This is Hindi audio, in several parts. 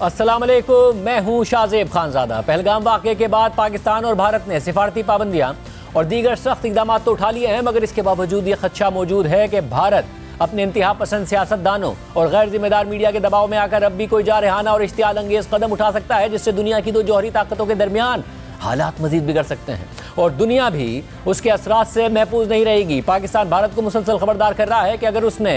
अस्सलाम वालेकुम, मैं हूं शाहजेब खानजादा। पहलगाम वाक़े के बाद पाकिस्तान और भारत ने सिफारती पाबंदियां और दीगर सख्त इक़दाम तो उठा लिए हैं, मगर इसके बावजूद ये खदशा मौजूद है कि भारत अपने इंतहा पसंद सियासतदानों और गैर जिम्मेदार मीडिया के दबाव में आकर अब भी कोई जारहाना और इश्तियाल अंगेज कदम उठा सकता है, जिससे दुनिया की दो जौहरी ताकतों के दरमियान हालात मजीद बिगड़ सकते हैं और दुनिया भी उसके असरात से महफूज नहीं रहेगी। पाकिस्तान भारत को मुसलसल खबरदार कर रहा है कि अगर उसने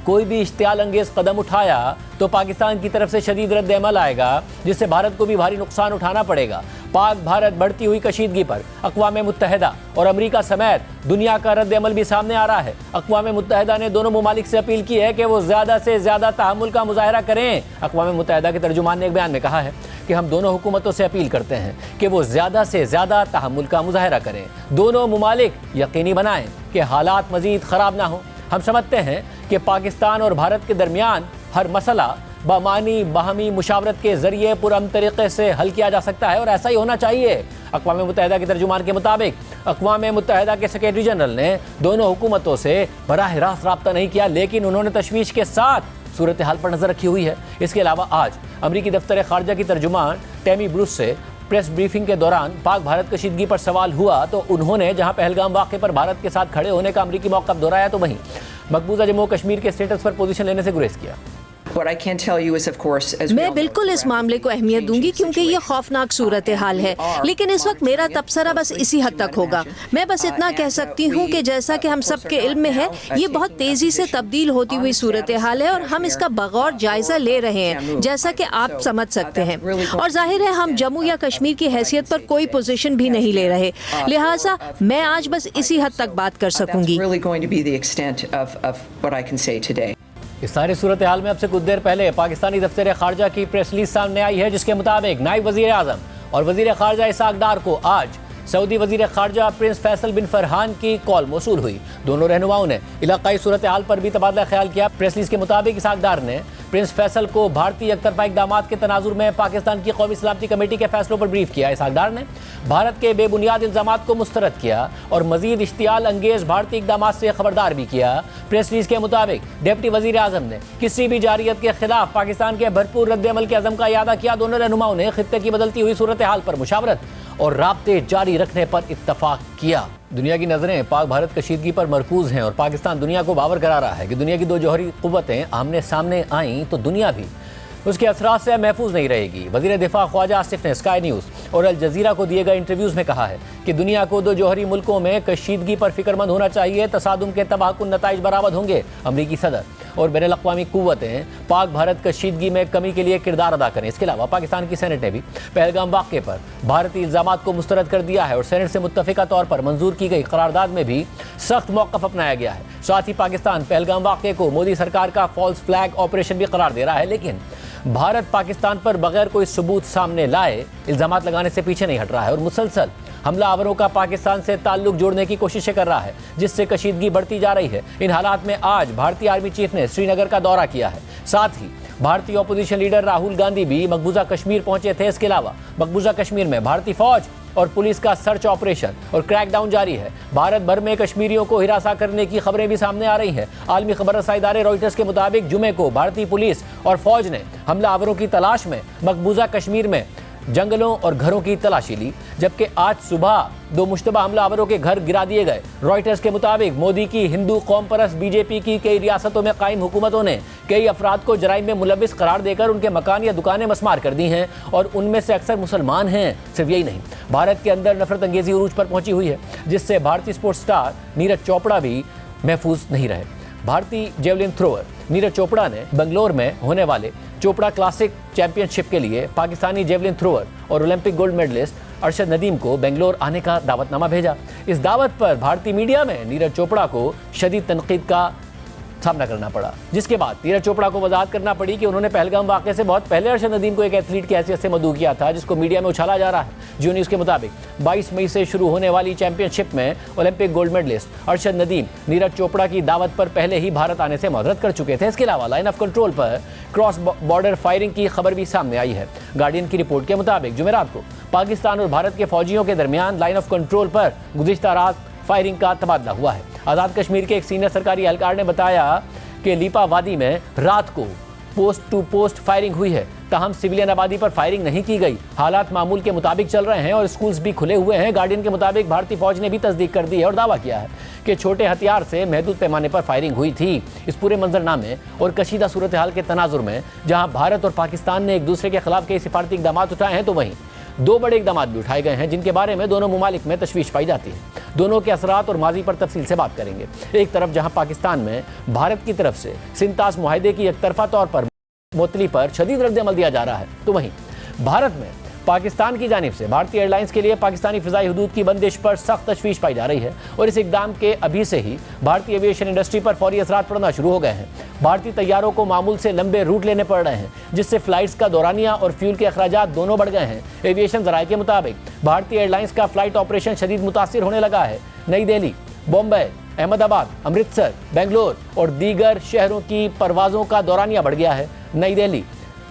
कोई भी इश्तियाल अंगेज कदम उठाया तो पाकिस्तान की तरफ से शदीद रद्द अमल आएगा, जिससे भारत को भी भारी नुकसान उठाना पड़ेगा। पाक भारत बढ़ती हुई कशीदगी पर अक़वाम मुत्तहिदा और अमरीका समेत दुनिया का रद्द अमल भी सामने आ रहा है। अक़वाम मुत्तहिदा ने दोनों ममालिक से अपील की है कि वो ज़्यादा से ज़्यादा तहम्मुल का मुज़ाहरा करें। अक़वाम मुत्तहिदा के तर्जुमान ने एक बयान में कहा है कि हम दोनों हुकूमतों से अपील करते हैं कि वो ज़्यादा से ज़्यादा तहम्मुल का मुज़ाहरा करें। दोनों ममालिक यकीनी बनाएं कि हालात मज़ीद ख़राब ना हो। हम समझते हैं कि पाकिस्तान और भारत के दरमियान हर मसला बामानी बाहमी मुशावरत के ज़रिए पुरअमन तरीक़े से हल किया जा सकता है और ऐसा ही होना चाहिए। अक़वाम मुत्तहिदा के तर्जुमान के मुताबिक अक़वाम मुत्तहिदा के सेक्रेटरी जनरल ने दोनों हुकूमतों से बराह रास्त रब्ता नहीं किया, लेकिन उन्होंने तशवीश के साथ सूरत हाल पर नज़र रखी हुई है। इसके अलावा आज अमरीकी दफ्तर ख़ारजा की तर्जुमान टैमी ब्रूस से प्रेस ब्रीफिंग के दौरान पाक भारत कशीदगी पर सवाल हुआ तो उन्होंने जहां पहलगाम वाक़े पर भारत के साथ खड़े होने का अमरीकी मौक़िफ़ दोहराया, तो वहीं मकबूजा जम्मू कश्मीर के स्टेटस पर पोजीशन लेने से गुरेज किया। मैं बिल्कुल इस मामले को अहमियत दूंगी क्योंकि ये खौफनाक सूरत हाल है, लेकिन इस वक्त मेरा तबसरा बस इसी हद तक होगा। मैं बस इतना कह सकती हूँ कि जैसा कि हम सब के इल्म में है, ये बहुत तेजी से तब्दील होती हुई सूरत हाल है और हम इसका बगौर जायजा ले रहे हैं, जैसा कि आप समझ सकते हैं। और जाहिर है हम जम्मू या कश्मीर की हैसियत पर कोई पोजीशन भी नहीं ले रहे, लिहाजा मैं आज बस इसी हद तक बात कर सकूंगी। इस सारी सूरत हाल में अब से कुछ देर पहले पाकिस्तानी दफ्तर ख़ारजा की प्रेस रिलीज सामने आई है, जिसके मुताबिक नायब वज़ीर आज़म और वज़ीर ख़ारजा इसाक डार को आज सऊदी वज़ीर ख़ारजा प्रिंस फैसल बिन फरहान की कॉल मौसूल हुई। दोनों रहनुमाओं ने इलाक़ाई सूरत हाल पर भी तबादला ख्याल किया। प्रेस रिलीज के मुताबिक इसाक डार ने प्रिंस फैसल को भारतीय एकतरफा इक़दामात के तनाजुर में पाकिस्तान की कौमी सलामती कमेटी के फैसलों पर ब्रीफ किया। इसाक डार ने भारत के बेबुनियाद इल्ज़ामात को मुस्तरद किया और मज़ीद इश्तियाल अंगेज भारतीय इक़दामात से खबरदार भी किया। प्रेस रिलीज के मुताबिक डिप्टी वज़ीर आज़म ने किसी भी जारियत के खिलाफ पाकिस्तान के भरपूर रद्द अमल के अज़म का इयादा किया। दोनों रहनुमाओं ने खित्ते की बदलती हुई सूरत हाल पर मुशावरत और राब्ते जारी रखने पर इत्तफाक किया। दुनिया की नज़रें पाक भारत कशीदगी पर मरकूज़ हैं और पाकिस्तान दुनिया को बावर करा रहा है कि दुनिया की दो जौहरी क़ुव्वतें आमने सामने आईं तो दुनिया भी उसके असरात से महफूज नहीं रहेगी। वज़ीर दिफा ख्वाजा आसिफ ने स्काई न्यूज़ और अल जज़ीरा को दिए गए इंटरव्यूज़ में कहा है कि दुनिया को दो जौहरी मुल्कों में कशीदगी पर फिक्रमंद होना चाहिए। तसादुम के तबाहकुन नताइज बरामद होंगे। अमरीकी सदर और बैनुल अक़वामी क़ुव्वतें पाक भारत कशीदगी में कमी के लिए किरदार अदा करें। इसके अलावा पाकिस्तान की सेनेट ने भी पहलगाम वाक़े पर भारतीय इल्ज़ामात को मुस्तरद कर दिया है और सेनेट से मुत्तफ़िक़ा तौर पर मंजूर की गई करारदाद में भी सख्त मौक़िफ़ अपनाया गया है। साथ ही पाकिस्तान पहलगाम वाक़े को मोदी सरकार का फॉल्स फ्लैग ऑपरेशन भी करार दे रहा है, लेकिन भारत पाकिस्तान पर बगैर कोई सबूत सामने लाए इल्ज़ामात लगाने से पीछे नहीं हट रहा है और मुसलसल हमलावरों का पाकिस्तान से ताल्लुक जोड़ने की कोशिशें कर रहा है, जिससे कशीदगी बढ़ती जा रही है। इन हालात में आज भारतीय आर्मी चीफ ने श्रीनगर का दौरा किया है। साथ ही भारतीय अपोजिशन लीडर राहुल गांधी भी मकबूजा कश्मीर पहुंचे थे। इसके अलावा मकबूजा कश्मीर में भारतीय फौज और पुलिस का सर्च ऑपरेशन और क्रैकडाउन जारी है। भारत भर में कश्मीरियों को हिरासा करने की खबरें भी सामने आ रही हैं। आलमी खबर रसाई इदारे रॉयटर्स के मुताबिक जुमे को भारतीय पुलिस और फौज ने हमलावरों की तलाश में मकबूजा कश्मीर में जंगलों और घरों की तलाशी ली, जबकि आज सुबह दो मुश्तबा हमलावरों के घर गिरा दिए गए। रॉयटर्स के मुताबिक मोदी की हिंदू कौम परस्त बीजेपी की कई रियासतों में कायम हुकूमतों ने कई अफराद को जराइम में मुलविस करार देकर उनके मकान या दुकानें मस्मार कर दी हैं और उनमें से अक्सर मुसलमान हैं। सिर्फ यही नहीं, भारत के अंदर नफरत अंगेजी उरूज पर पहुंची हुई है, जिससे भारतीय स्पोर्ट्स स्टार नीरज चोपड़ा भी महफूज नहीं रहे। भारतीय जेवलिन थ्रोअर नीरज चोपड़ा ने बेंगलोर में होने वाले चोपड़ा क्लासिक चैंपियनशिप के लिए पाकिस्तानी जेवलिन थ्रोअर और Olympic gold medallist Arshad Nadeem को बेंगलोर आने का दावतनामा भेजा। इस दावत पर भारतीय मीडिया में नीरज चोपड़ा को शदीद तनकीद का सामना करना पड़ा, जिसके बाद नीरज चोपड़ा को वजाहत करना पड़ी कि उन्होंने पहलगाम वाक़े से बहुत पहले अरशद नदीम को एक एथलीट की हैसियत से मदऊ किया था, जिसको मीडिया में उछाला जा रहा है। जियो न्यूज़ के मुताबिक 22 मई से शुरू होने वाली चैंपियनशिप में Olympic gold medallist Arshad Nadeem Neeraj Chopra की दावत पर पहले ही भारत आने से मदद कर चुके थे। इसके अलावा लाइन ऑफ कंट्रोल पर क्रॉस बॉर्डर फायरिंग की खबर भी सामने आई है। गार्डियन की रिपोर्ट के मुताबिक जुमेरात को पाकिस्तान और भारत के फौजियों के दरमियान लाइन ऑफ कंट्रोल पर गुज़िश्ता रात फायरिंग का तबादला हुआ है। आज़ाद कश्मीर के एक सीनियर सरकारी एहलकार ने बताया कि लीपा वादी में रात को पोस्ट टू पोस्ट फायरिंग हुई है, ताहम सिविलियन आबादी पर फायरिंग नहीं की गई। हालात मामूल के मुताबिक चल रहे हैं और स्कूल्स भी खुले हुए हैं। गार्डियन के मुताबिक भारतीय फौज ने भी तस्दीक कर दी है और दावा किया है कि छोटे हथियार से महदूद पैमाने पर फायरिंग हुई थी। इस पूरे मंजरनामे और कशीदा सूरत हाल के तनाजुर में जहां भारत और पाकिस्तान ने एक दूसरे के खिलाफ कई सिफारती इकदाम उठाए हैं, तो वहीं दो बड़े इकदाम भी उठाए गए हैं जिनके बारे में दोनों मुमालिक में तशवीश पाई जाती है। दोनों के असरात और माजी पर तफसील से बात करेंगे। एक तरफ जहां पाकिस्तान में भारत की तरफ से सिंतास मुआहदे की एकतरफा तौर पर मुअत्तली पर शदीद रद्द-ए-अमल दिया जा रहा है, तो वहीं भारत में पाकिस्तान की जानिब से भारतीय एयरलाइंस के लिए पाकिस्तानी फ़िज़ाई हुदूद की बंदिश पर सख्त तशवीश पाई जा रही है और इस इकदाम के अभी से ही भारतीय एविएशन इंडस्ट्री पर फौरी असरात पड़ना शुरू हो गए हैं। भारतीय तैयारों को मामूल से लंबे रूट लेने पड़ रहे हैं, जिससे फ़्लाइट्स का दौरानिया और फ्यूल के अखराजात दोनों बढ़ गए हैं। एविएशन ज़राए के मुताबिक भारतीय एयरलाइंस का फ़्लाइट ऑपरेशन शदीद मुतासिर होने लगा है। नई दिल्ली, बॉम्बे, अहमदाबाद, अमृतसर, बेंगलोर और दीगर शहरों की परवाज़ों का दौरानिया बढ़ गया है। नई दिल्ली,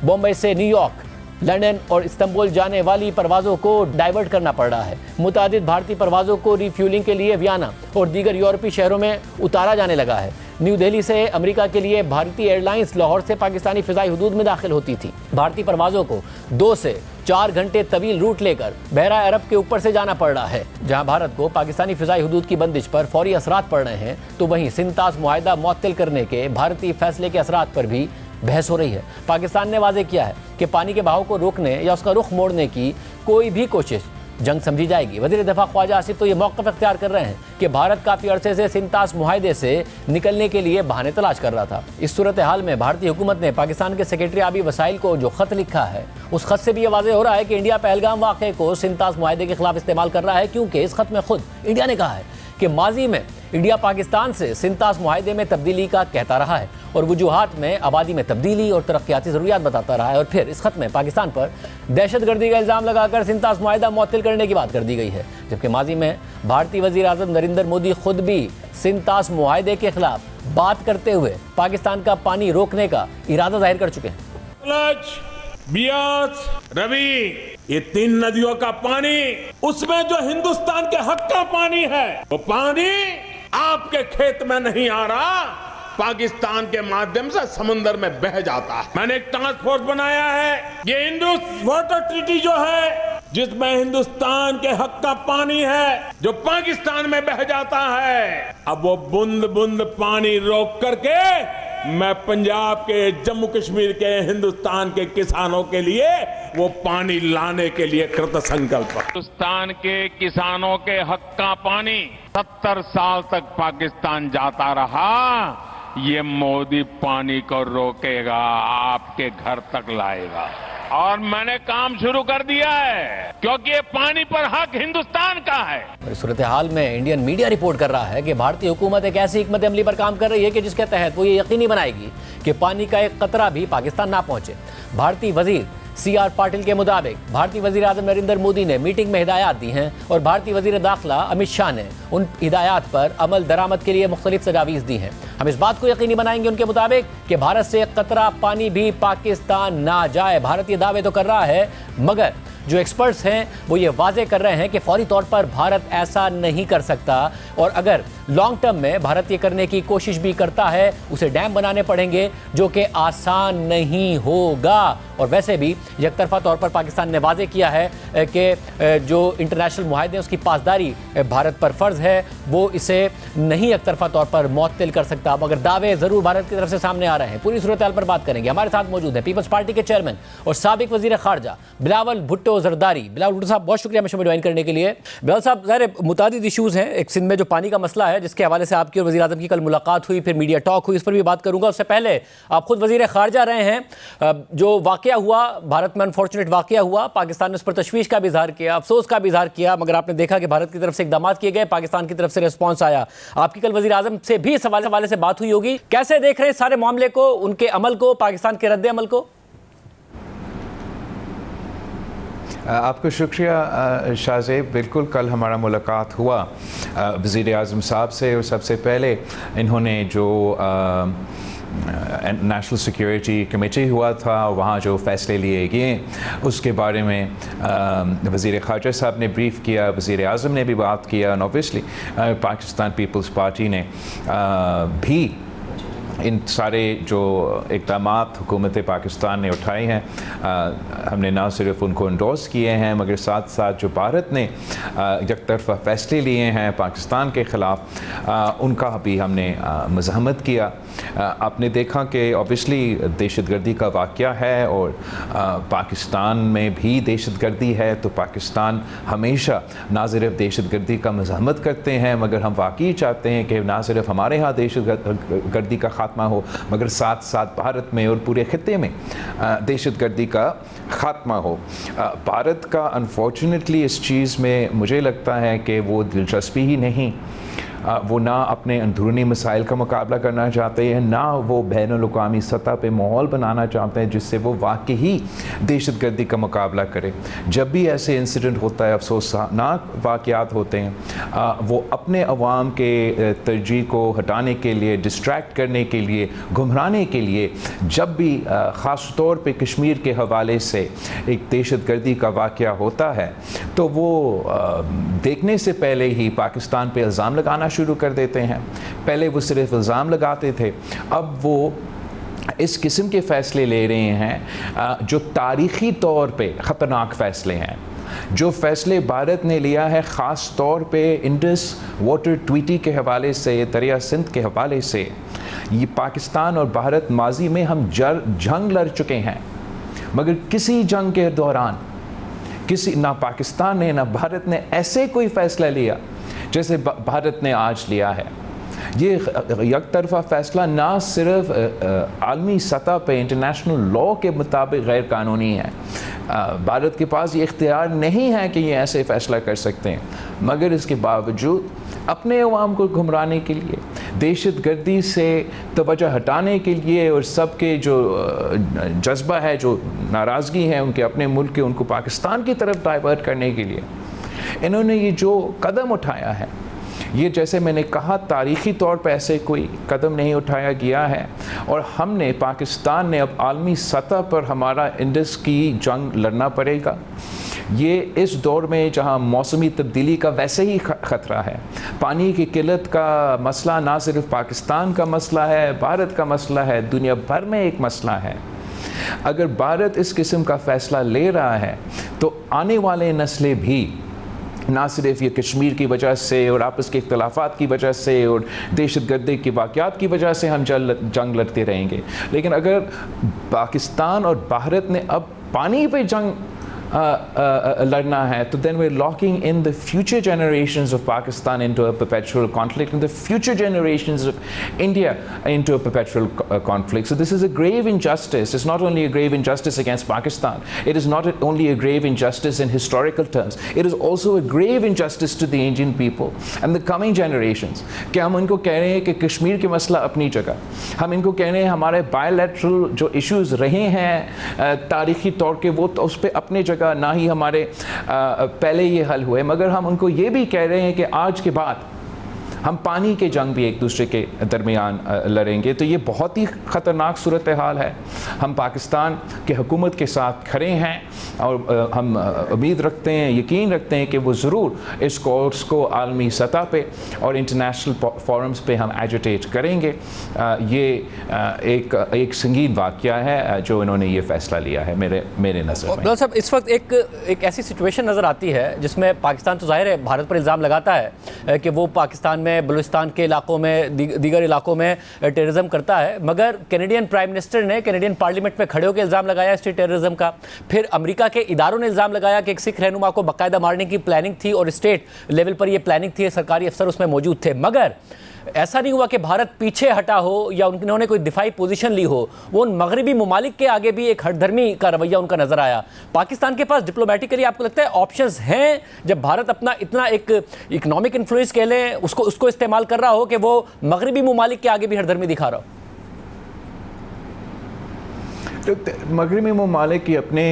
बॉम्बे से न्यूयॉर्क, लंदन और इस्तांबुल जाने वाली परवाज़ों को डाइवर्ट करना पड़ रहा है। मुतादिद भारतीय परवाज़ों को रिफ्यूलिंग के लिए वियना और दीगर यूरोपीय शहरों में उतारा जाने लगा है। न्यू दिल्ली से अमेरिका के लिए भारतीय एयरलाइंस लाहौर से पाकिस्तानी फ़िज़ाई हुदूद में दाखिल होती थी। भारतीय परवाज़ों को 2 से 4 घंटे तवील रूट लेकर बहरा अरब के ऊपर से जाना पड़ रहा है। जहां भारत को पाकिस्तानी फ़िज़ाई हुदूद की बंदिश पर फौरी असरात पड़ रहे हैं, तो वहीं सिंतास मुआहदा मुअत्तल करने के भारतीय फैसले के असरात पर भी बहस हो रही है। पाकिस्तान ने वाज़ेह किया है कि पानी के बहाव को रोकने या उसका रुख मोड़ने की कोई भी कोशिश जंग समझी जाएगी। वज़ीर दफ़ा ख्वाजा आसिफ तो ये मौक़िफ़ इख्तियार कर रहे हैं कि भारत काफ़ी अरसे से सिंतास मुआहदे से निकलने के लिए बहाने तलाश कर रहा था। इस सूरत हाल में भारतीय हुकूमत ने पाकिस्तान के सेक्रेटरी आबी वसाइल को जो ख़त लिखा है, उस ख़त से भी ये वाज़ेह हो रहा है कि इंडिया पहलगाम वाक़े को सिंतास मुआहदे के खिलाफ इस्तेमाल कर रहा है, क्योंकि इस ख़त में खुद इंडिया ने कहा है कि माजी में इंडिया पाकिस्तान से सिंतास मुआहदे में तब्दीली का कहता रहा है और वजूहात में आबादी में तब्दीली और तरक्याती ज़रूरियात बताता रहा है, और फिर इस खत में पाकिस्तान पर दहशतगर्दी का इल्ज़ाम लगाकर सिंतास मुआहदा मुअत्तल करने की बात कर दी गई है। जबकि माजी में भारतीय वज़ीर आज़म नरेंद्र मोदी खुद भी सिंतास मुआहदे के खिलाफ बात करते हुए पाकिस्तान का पानी रोकने का इरादा जाहिर कर चुके हैं। बियास, रवि, ये 3 नदियों का पानी, उसमें जो हिंदुस्तान के हक का पानी है, वो पानी आपके खेत में नहीं आ रहा, पाकिस्तान के माध्यम से समंदर में बह जाता है। मैंने एक टास्क फोर्स बनाया है। ये इंडस वाटर ट्रीटी जो है, जिसमें हिंदुस्तान के हक का पानी है जो पाकिस्तान में बह जाता है, अब वो बूंद बूंद पानी रोक करके मैं पंजाब के, जम्मू कश्मीर के, हिंदुस्तान के किसानों के लिए वो पानी लाने के लिए कृत संकल्प। हिंदुस्तान के किसानों के हक का पानी 70 साल तक पाकिस्तान जाता रहा, ये मोदी पानी को रोकेगा, आपके घर तक लाएगा। और मैंने काम शुरू कर दिया है, क्योंकि ये पानी पर हक हिंदुस्तान का है। सूरत हाल में इंडियन मीडिया रिपोर्ट कर रहा है कि भारतीय हुकूमत एक ऐसी हिकमत अमली पर काम कर रही है कि जिसके तहत वो ये यकीनी बनाएगी कि पानी का एक कतरा भी पाकिस्तान ना पहुंचे। भारतीय वजीर CR पाटिल के मुताबिक भारतीय वज़ीर आज़म नरेंद्र मोदी ने मीटिंग में हिदायत दी हैं और भारतीय वज़ीर दाखिला अमित शाह ने उन हिदायत पर अमल दरामद के लिए मुख्तलिफ तजावीज़ दी हैं। हम इस बात को यकीनी बनाएंगे उनके मुताबिक कि भारत से कतरा पानी भी पाकिस्तान ना जाए। भारत ये दावे तो कर रहा है, मगर जो एक्सपर्ट्स हैं वो ये वाजे कर रहे हैं कि फौरी तौर पर भारत ऐसा नहीं कर सकता, और अगर लॉन्ग टर्म में भारत ये करने की कोशिश भी करता है, उसे डैम बनाने पड़ेंगे जो कि आसान नहीं होगा। और वैसे भी एकतरफा तौर पर पाकिस्तान ने वाजे किया है कि जो इंटरनेशनल मुआहदे उसकी पासदारी भारत पर फ़र्ज़ है, वो इसे नहीं एकतरफा तौर पर मुअत्तल कर सकता, मगर दावे ज़रूर भारत की तरफ से सामने आ रहे हैं। पूरी सूरत हाल पर बात करेंगे। हमारे साथ मौजूद हैं पीपल्स पार्टी के चेयरमैन और साबिक वज़ीर ख़ारजा बिलावल भुट्टो ज़रदारी। बिलावल भुट्टो साहब, बहुत शुक्रिया मुझे ज्वाइन करने के लिए। बिलावल साहब, ज़ाहिर मुतादिद इशूज़ हैं। एक सिंध में जो पानी का मसला है, जिसके हवाले से आपकी और वज़ीर आज़म की कल मुलाकात हुई, फिर मीडिया टॉक हुई, इस पर भी बात करूँगा। उससे पहले आप खुद वज़ीर ख़ारजा रहे हैं। जो वाक़या हुआ भारत में, अनफॉर्चुनेट वाक़या हुआ, पाकिस्तान ने उस पर तशवीश का भी इज़हार किया, अफसोस का भी इज़हार किया, मगर आपने देखा कि भारत की तरफ से इक़दाम किए गए, पाकिस्तान की तरफ से रिस्पॉन्स आया। आपकी कल वज़ीर आज़म से भी इस हवाले से बात हुई होगी। कैसे देख रहे हैं सारे मामले को, उनके अमल को, पाकिस्तान के रद्द अमल को? आपको शुक्रिया शाहज़ेब। बिल्कुल कल हमारा मुलाकात हुआ वज़ीर आज़म साहब से, और सबसे पहले इन्होंने जो नेशनल सिक्योरिटी कमेटी हुआ था, वहाँ जो फ़ैसले लिए गए उसके बारे में वज़ीर ख़ारजा साहब ने ब्रीफ़ किया, वज़ीर आज़म ने भी बात किया, और ऑब्वियसली पाकिस्तान पीपल्स पार्टी ने भी इन सारे जो इक़दामात हुकूमत पाकिस्तान ने उठाए हैं, हमने ना सिर्फ उनको इंडोर्स किए हैं मगर साथ साथ जो भारत ने एक तरफ़ा फ़ैसले लिए हैं पाकिस्तान के ख़िलाफ़, उनका भी हमने मज़ाहमत किया। आपने देखा कि ऑब्वियसली दहशतगर्दी का वाक़या है और पाकिस्तान में भी दहशतगर्दी है, तो पाकिस्तान हमेशा ना सिर्फ दहशतगर्दी का मज़ाहमत करते हैं मगर हम वाकई चाहते हैं कि ना सिर्फ हमारे यहाँ दहशतगर्दी का खात्मा हो मगर साथ साथ भारत में और पूरे खित्ते में दहशतगर्दी का खात्मा हो। भारत का अनफॉर्चुनेटली इस चीज़ में मुझे लगता है कि वो दिलचस्पी ही नहीं, वो ना अपने अंदरूनी मसाइल का मुकाबला करना चाहते हैं, ना वो बैनुल-अक़वामी सतह पे माहौल बनाना चाहते हैं जिससे वो वाकई दहशतगर्दी का मुकाबला करें। जब भी ऐसे इंसिडेंट होता है, अफसोसनाक वाक़यात होते हैं, वो अपने अवाम के तरजीह को हटाने के लिए, डिस्ट्रैक्ट करने के लिए, गुमराने के लिए, जब भी ख़ास तौर पे कश्मीर के हवाले से एक दहशतगर्दी का वाक़या होता है तो वो देखने से पहले ही पाकिस्तान पे इल्ज़ाम लगाना शुरू कर देते हैं। पहले वो सिर्फ इल्ज़ाम लगाते थे, अब वो इस किस्म के फ़ैसले ले रहे हैं जो तारीख़ी तौर पे ख़तरनाक फ़ैसले हैं। जो फ़ैसले भारत ने लिया है ख़ास तौर पे इंडस वाटर ट्रीटी के हवाले से, दरिया सिंध के हवाले से, ये पाकिस्तान और भारत माजी में हम जंग लड़ चुके हैं मगर किसी जंग के दौरान ना पाकिस्तान ने ना भारत ने ऐसे कोई फ़ैसला लिया जैसे भारत ने आज लिया है। ये एक तरफ़ा फ़ैसला ना सिर्फ आलमी सतह पे इंटरनेशनल लॉ के मुताबिक गैर कानूनी है, भारत के पास ये इख्तियार नहीं है कि ये ऐसे फ़ैसला कर सकते हैं, मगर इसके बावजूद अपने अवाम को घुमराने के लिए, दहशतगर्दी से तवज्जो हटाने के लिए और सबके जो जज्बा है, जो नाराज़गी है उनके अपने मुल्क के, उनको पाकिस्तान की तरफ डाइवर्ट करने के लिए इन्होंने ये जो कदम उठाया है, ये जैसे मैंने कहा तारीख़ी तौर पर ऐसे कोई कदम नहीं उठाया गया है। और हमने, पाकिस्तान ने अब आलमी सतह पर हमारा इंडस की जंग लड़ना पड़ेगा। ये इस दौर में जहां मौसमी तब्दीली का वैसे ही ख़तरा है, पानी की किल्लत का मसला ना सिर्फ पाकिस्तान का मसला है, भारत का मसला है, दुनिया भर में एक मसला है। अगर भारत इस किस्म का फ़ैसला ले रहा है तो आने वाले नस्लें भी ना सिर्फ ये कश्मीर की वजह से और आपस के इख्तलाफात की वजह से और दहशतगर्दी की वाक़यात की वजह से हम जंग लड़ते रहेंगे, लेकिन अगर पाकिस्तान और भारत ने अब पानी पे जंग लड़ना है तो then we're locking in the future generations of Pakistan into a perpetual conflict and the future generations of India into a perpetual conflict. So this is a grave injustice. It's not only a grave injustice against Pakistan, it is not only a grave injustice in historical terms, it is also a grave injustice to the Indian people and the coming generations. कि हम इनको कह रहे हैं कि कश्मीर की मसला अपनी जगह, हम इनको कह रहे हैं हमारे बायलैटरल जो इश्यूज़ रहे हैं तारीख़ी तौर के, वो तो उस पर अपने जगह ना ही हमारे पहले ये हल हुए, मगर हम उनको ये भी कह रहे हैं कि आज के बाद हम पानी के जंग भी एक दूसरे के दरमियान लड़ेंगे। तो ये बहुत ही ख़तरनाक सूरत हाल है। हम पाकिस्तान के हुकूमत के साथ खड़े हैं और हम उम्मीद रखते हैं, यकीन रखते हैं कि वो ज़रूर इस कोर्स को आलमी सतह पे और इंटरनेशनल फोरम्स पे हम एजिटेट करेंगे। ये एक संगीन वाक़या है जो इन्होंने ये फ़ैसला लिया है मेरे नज़र में। साहब, इस वक्त एक ऐसी सिचुएशन नज़र आती है जिसमें पाकिस्तान तो ज़ाहिर है भारत पर इल्ज़ाम लगाता है कि वो पाकिस्तान में बलूचिस्तान के इलाकों में दीगर इलाकों में टेररिज्म करता है, मगर कैनेडियन प्राइम मिनिस्टर ने कैनेडियन पार्लियामेंट में खड़े होकर इल्ज़ाम लगाया स्टेट टेररिज्म का। फिर अमेरिका के इदारों ने इल्ज़ाम लगाया कि एक सिख रहनुमा को बाकायदा मारने की प्लानिंग थी और स्टेट लेवल पर यह प्लानिंग थी, सरकारी अफसर उसमें मौजूद थे। मगर ऐसा नहीं हुआ कि भारत पीछे हटा हो या उन्होंने कोई दिफाई पोजीशन ली हो, वो उन मगरबी ममालिक के आगे भी एक हठधर्मी का रवैया उनका नजर आया। पाकिस्तान के पास डिप्लोमेटिकली आपको लगता है ऑप्शंस हैं जब भारत अपना इतना एक इकोनॉमिक इन्फ्लुएंस कह लें उसको इस्तेमाल कर रहा हो कि वो मगरबी ममालिक के आगे भी हठधर्मी दिखा रहा हो? मगरबी ममालिक की अपने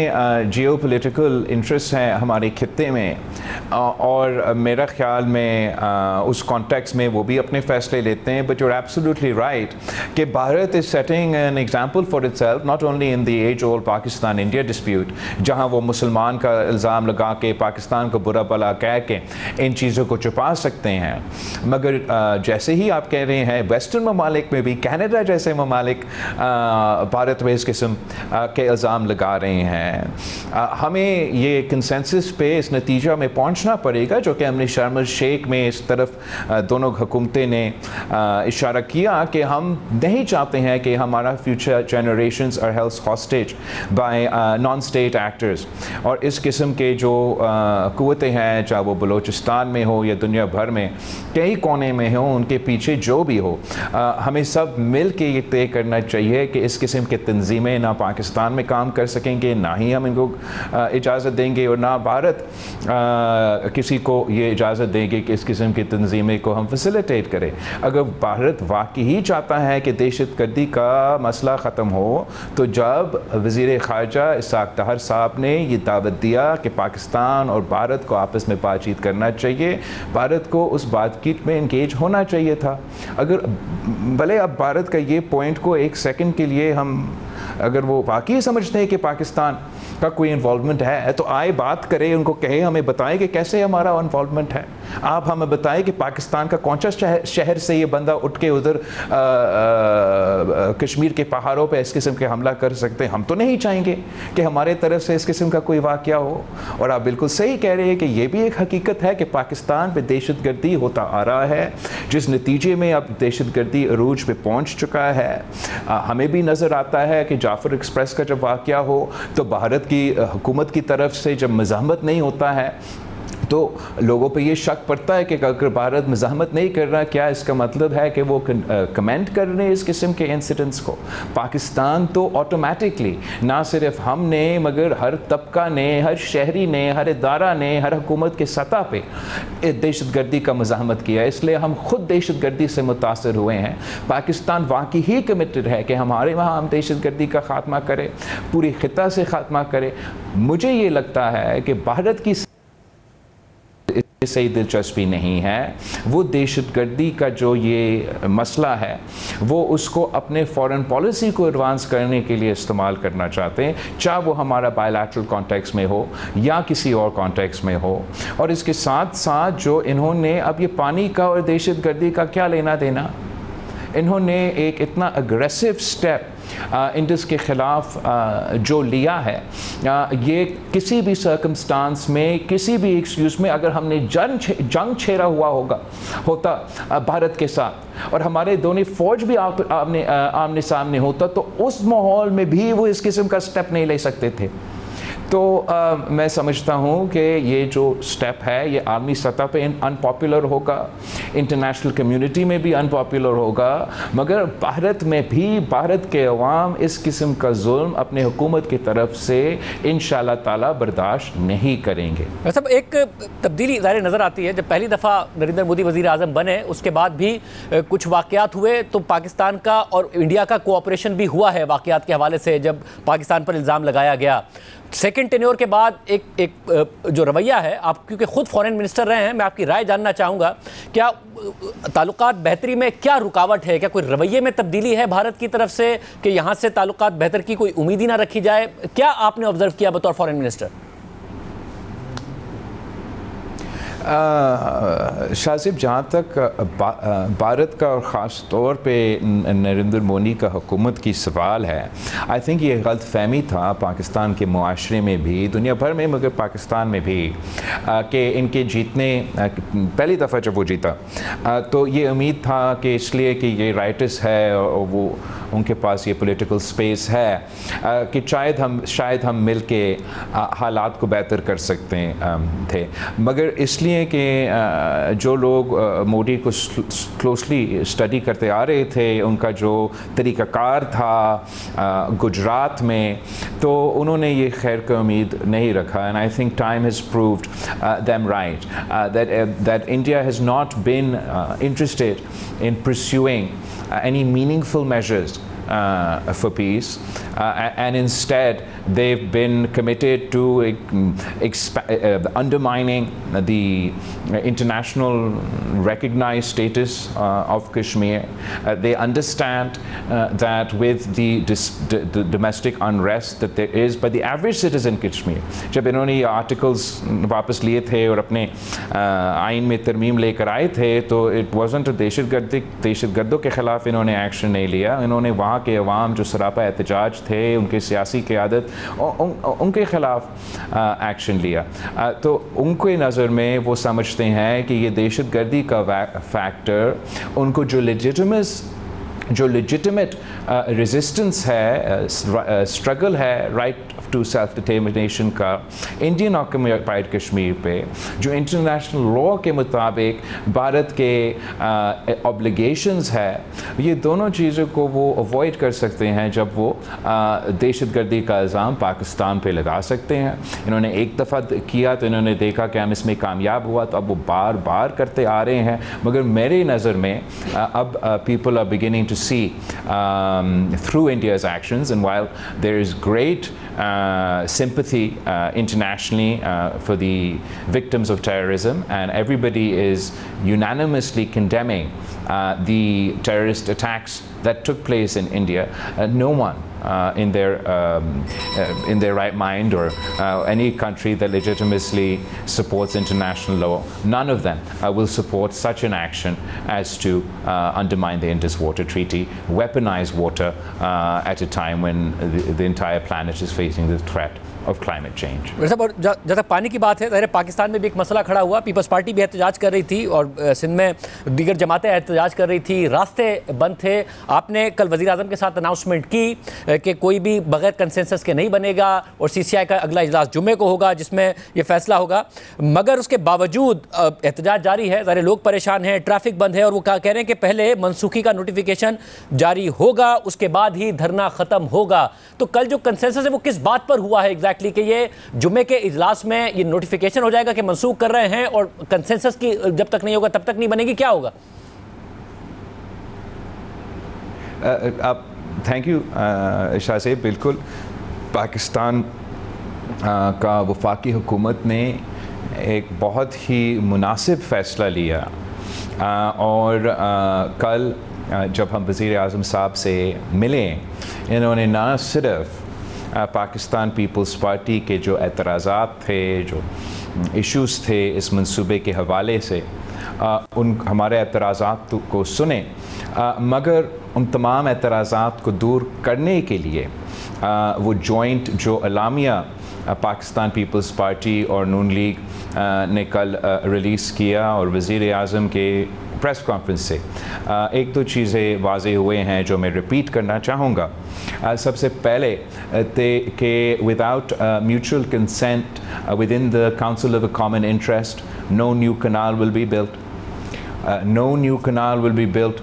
जियो पोलिटिकल इंटरेस्ट हैं हमारे खित्ते में, और मेरा ख्याल में उस कॉन्टेक्स्ट में वो भी अपने फ़ैसले लेते हैं। But you are absolutely right कि Bharat is setting an example for itself, not only in the age old Pakistan India dispute, जहाँ वो मुसलमान का इल्ज़ाम लगा के पाकिस्तान को बुरा भला कह के इन चीज़ों को छुपा सकते हैं, मगर जैसे ही आप कह रहे हैं वेस्टर्न ममालिक में भी, कनाडा जैसे ममालिक भारत में इस किस्म के इल्ज़ाम लगा रहे हैं। हमें ये कंसेंसस पे इस नतीजा में पहुंचना पड़ेगा, जो कि हमने शर्म अल शेख में इस तरफ दोनों हुकूमतें ने इशारा किया कि हम नहीं चाहते हैं कि हमारा future generations are held hostage by non state actors. और इस किस्म के जो क़ुव्वतें हैं, चाहे वो बलूचिस्तान में हो या दुनिया भर में कई कोने में हो, उनके पीछे जो भी हो, हमें सब मिल के ये तय करना चाहिए कि इस किस्म के तंजीमें ना पाकिस्तान में काम कर सकेंगे, ना ही हम इनको इजाज़त देंगे, और ना भारत किसी को ये इजाज़त देंगे कि इस किस्म की तंजीमें को हम फैसिलिटेट करें। अगर भारत वाकई ही चाहता है कि दहशतगर्दी का मसला ख़त्म हो, तो जब वज़ीर ख़ारजा इसहाक़ दार साहब ने ये दावत दिया कि पाकिस्तान और भारत को आपस में बातचीत करना चाहिए, भारत को उस बातचीत में इंगेज होना चाहिए था। अगर भले अब भारत का ये पॉइंट को एक सेकंड के लिए हम, अगर वो वाकई समझते हैं कि पाकिस्तान का कोई इन्वॉल्वमेंट है, तो आए बात करें, उनको कहे, हमें बताएं कि कैसे हमारा इन्वॉल्वमेंट है। आप हमें बताएं कि पाकिस्तान का कौन सा शहर से ये बंदा उठ के उधर कश्मीर के पहाड़ों पे इस किस्म के हमला कर सकते हैं। हम तो नहीं चाहेंगे कि हमारे तरफ से इस किस्म का कोई वाक़या हो। और आप बिल्कुल सही कह रहे हैं कि ये भी एक हकीकत है कि पाकिस्तान पे दहशतगर्दी होता आ रहा है, जिस नतीजे में अब दहशतगर्दी अरूज पे पहुँच चुका है। हमें भी नज़र आता है कि जाफ़र एक्सप्रेस का जब वाक़या हो तो भारत की हुकूमत की तरफ से जब मज़ाहमत नहीं होता है, तो लोगों पे ये शक पड़ता है कि अगर भारत मज़ाहमत नहीं कर रहा, क्या इसका मतलब है कि वो कमेंट कर रहे हैं इस किस्म के इंसिडेंट्स को। पाकिस्तान तो ऑटोमेटिकली, ना सिर्फ हमने मगर हर तबका ने, हर शहरी ने, हर इदारा ने, हर हुकूमत के सतह पे दहशतगर्दी का मज़ाहमत किया, इसलिए हम खुद दहशतगर्दी से मुतासर हुए हैं। पाकिस्तान वाकई ही कमिटेड है कि हमारे वहाँ हम दहशतगर्दी का ख़ात्मा करें, पूरी खिता से ख़ात्मा करें। मुझे ये लगता है कि भारत की सही दिलचस्पी नहीं है, वो दहशतगर्दी का जो ये मसला है वो उसको अपने फॉरेन पॉलिसी को एडवांस करने के लिए इस्तेमाल करना चाहते हैं, चाहे वो हमारा बायलैटरल कॉन्टेक्स्ट में हो या किसी और कॉन्टेक्स्ट में हो। और इसके साथ साथ जो इन्होंने अब ये पानी का और दहशतगर्दी का क्या लेना देना, इन्होंने एक इतना अग्रेसिव स्टेप इंडस के ख़िलाफ़ जो लिया है, ये किसी भी सर्कमस्टांस में, किसी भी एक्सक्यूज़ में, अगर हमने जंग छेड़ा हुआ होता भारत के साथ और हमारे दोनों फ़ौज भी आमने सामने होता, तो उस माहौल में भी वो इस किस्म का स्टेप नहीं ले सकते थे। तो मैं समझता हूँ कि ये जो स्टेप है ये आलमी सतह पे अनपॉपुलर होगा, इंटरनेशनल कम्युनिटी में भी अनपॉपुलर होगा, मगर भारत में भी भारत के अवाम इस किस्म का जुल्म अपने हुकूमत की तरफ से इंशाअल्लाह ताला बर्दाश्त नहीं करेंगे। सब एक तब्दीली ज़ाहिर नज़र आती है, जब पहली दफ़ा नरेंद्र मोदी वज़ीर आज़म बने उसके बाद भी कुछ वाक़यात हुए, तो पाकिस्तान का और इंडिया का कोऑपरेशन भी हुआ है वाक़यात के हवाले से। जब पाकिस्तान पर इल्ज़ाम लगाया गया, सेकंड टेन्योर के बाद एक जो रवैया है, आप क्योंकि खुद फॉरेन मिनिस्टर रहे हैं, मैं आपकी राय जानना चाहूँगा, क्या ताल्लुकात बेहतरी में क्या रुकावट है? क्या कोई रवैये में तब्दीली है भारत की तरफ से कि यहाँ से ताल्लुकात बेहतर की कोई उम्मीद ही ना रखी जाए? क्या आपने ऑब्जर्व किया बतौर फॉरेन मिनिस्टर? शाहज़िब, जहाँ तक भारत का और ख़ास तौर पे नरेंद्र मोदी का हुकूमत की सवाल है, आई थिंक ये गलत फहमी था पाकिस्तान के मुआशरे में भी, दुनिया भर में, मगर पाकिस्तान में भी, कि इनके जीतने, पहली दफ़ा जब वो जीता तो ये उम्मीद था कि इसलिए कि ये राइटस है और वो उनके पास ये पॉलिटिकल स्पेस है कि शायद हम मिल के हालात को बेहतर कर सकते थे। मगर इसलिए कि जो लोग मोदी को क्लोजली स्टडी करते आ रहे थे, उनका जो तरीक़ाकार था गुजरात में, तो उन्होंने ये खैर का उम्मीद नहीं रखा। And I think time has proved them right that India has not been interested in pursuing any meaningful measures for peace, and instead they've been committed to undermining the international recognized status of Kashmir. They understand that with the domestic unrest that there is by the average citizen Kashmir, जब इन्होंने ये आर्टिकल्स वापस लिए थे और अपने आइन में तरमीम लेकर आए थे, तो इट वाजंट दहशतगर्दों के ख़िलाफ़ इन्होंने एक्शन नहीं लिया. इन्होंने वहाँ के अवाम जो सरापा एहतजाज थे, उनके सियासी क़यादत, उनके ख़िलाफ़ एक्शन लिया. तो उनके नज़र में वो समझते हैं कि ये दहशतगर्दी का फैक्टर उनको जो लेजिटिमेट रेजिस्टेंस है, स्ट्रगल है राइट टू सेल्फ डिटर्मिनेशन का इंडियन ऑक्यूपाइड कश्मीर पे, जो इंटरनेशनल लॉ के मुताबिक भारत के ऑब्लिगेशंस है, ये दोनों चीज़ों को वो अवॉइड कर सकते हैं जब वो दहशतगर्दी का इल्ज़ाम पाकिस्तान पे लगा सकते हैं. इन्होंने एक दफ़ा किया तो इन्होंने देखा कि हम इसमें कामयाब हुआ, तो अब वो बार बार करते आ रहे हैं. मगर मेरे नज़र में अब people are beginning to see through India's actions, and while there is great sympathy internationally for the victims of terrorism, and everybody is unanimously condemning the terrorist attacks that took place in India, no one in their right mind, or any country that legitimately supports international law, none of them will support such an action as to undermine the Indus Water Treaty, weaponize water at a time when the entire planet is facing the threat of climate change. जहाँ तक पानी की बात है, ज़ाहिर पाकिस्तान में भी एक मसला खड़ा हुआ. पीपल्स पार्टी भी एहतजाज कर रही थी और सिंध में दीगर जमातें एहतजाज कर रही थी, रास्ते बंद थे. आपने कल वज़ीर आज़म के साथ अनाउंसमेंट की कि कोई भी बगैर कंसेंसस के नहीं बनेगा और CCI का अगला इजलास जुम्मे को होगा जिसमें ये फैसला होगा. मगर उसके बावजूद एहतजाज जारी है, ज़ाहिर लोग परेशान हैं, ट्रैफिक बंद है, और वो कह रहे हैं कि पहले मनसूखी का नोटिफिकेशन जारी होगा, उसके बाद ही धरना ख़त्म होगा. तो कल जो कंसेंसस है वो किस बात पर हुआ है एग्जैक्टली, कि ये जुम्मे के इजलास में ये नोटिफिकेशन हो जाएगा कि मनसूख कर रहे हैं, और कंसेंसस की जब तक नहीं होगा तब तक नहीं बनेगी, क्या होगा? थैंक यू शाह साहब. बिल्कुल, पाकिस्तान का वफाकी हुकूमत ने एक बहुत ही मुनासिब फ़ैसला लिया, और कल जब हम वज़ीर आज़म साहब से मिले, इन्होंने ना सिर्फ पाकिस्तान पीपल्स पार्टी के जो एतराज़ात थे, जो इश्यूज़ थे इस मंसूबे के हवाले से, उन हमारे एतराज़ात को सुने, मगर उन तमाम एतराज़ात को दूर करने के लिए वो जॉइंट जो अलामिया पाकिस्तान पीपल्स पार्टी और नून लीग ने कल रिलीज़ किया, और वज़ीर आज़म के प्रेस कॉन्फ्रेंस से एक दो चीज़ें वाज़ेह हुए हैं जो मैं रिपीट करना चाहूँगा. सबसे पहले कि without mutual consent within the council of a common interest, no new canal will be built. No new canal will be built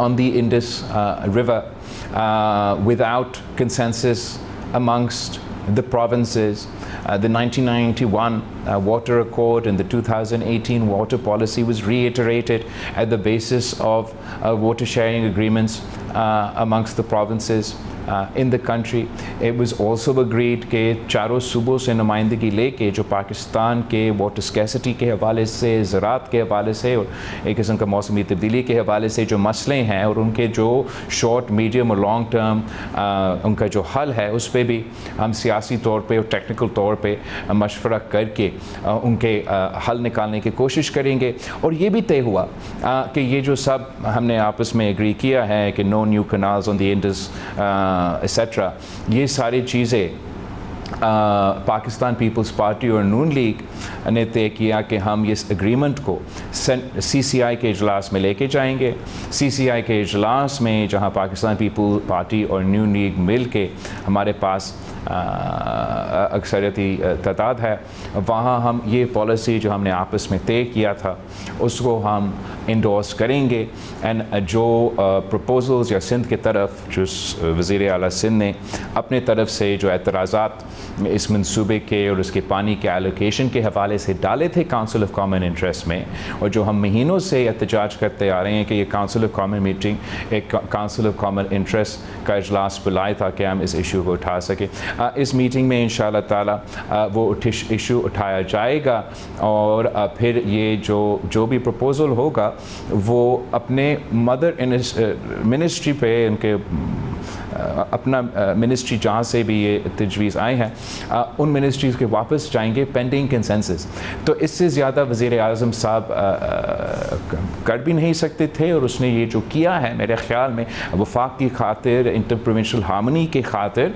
on the Indus River without consensus amongst the provinces. The 1991 Water Accord and the 2018 Water Policy was reiterated at the basis of water sharing agreements amongst the provinces in the country. It was also agreed कि चारों सूबों से नुमाइंदगी लेके जो पाकिस्तान के वाटर स्कैसिटी के हवाले से, ज़राअत के हवाले से, और एक किस्म का मौसमी तब्दीली के हवाले से जो मसले हैं, और उनके जो शॉर्ट, मीडियम और लॉन्ग टर्म उनका जो हल है, उस पर भी हम सियासी तौर पे और टेक्निकल तौर पे मशवरा करके उनके हल निकालने की कोशिश करेंगे. और ये भी तय हुआ कि ये जो सब हमने आपस में एग्री किया है कि no new canals on the Indus etcetera, ये सारी चीज़ें पाकिस्तान पीपल्स पार्टी और नून लीग ने तय किया कि हम इस एग्रीमेंट को CCI के इजलास में लेके जाएंगे. CCI के इजलास में, जहां पाकिस्तान पीपल्स पार्टी और नून लीग मिल के हमारे पास अक्सरियती तादाद है, वहाँ हम ये पॉलिसी जो हमने आपस में तय किया था उसको हम इंडोर्स करेंगे। एंड जो प्रपोजल्स या सिंध की तरफ जो वज़ीर आला सिंध ने अपने तरफ से जो एतराज़ात इस मंसूबे के और उसके पानी के एलोकेशन के हवाले से डाले थे काउंसिल ऑफ कॉमन इंटरेस्ट में, और जो हम महीनों से एहतजाज करते आ रहे हैं कि ये काउंसिल ऑफ कॉमन मीटिंग एक काउंसिल ऑफ कॉमन इंटरेस्ट का इजलास बुलाए ताकि हम इस इशू को उठा सकें। इस मीटिंग में इंशाअल्लाह ताला वो इशू उठाया जाएगा और फिर ये जो भी प्रपोज़ल होगा वो अपने मदर मिनिस्ट्री पे उनके अपना मिनिस्ट्री जहाँ से भी ये तजवीज़ आए हैं उन मिनिस्ट्रीज़ के वापस जाएंगे पेंडिंग कंसेंसस। तो इससे ज़्यादा वज़ीर आज़म साहब कर भी नहीं सकते थे, और उसने ये जो किया है मेरे ख़्याल में वफाक की खातिर, इंटर प्रोविंशियल हार्मनी की खातिर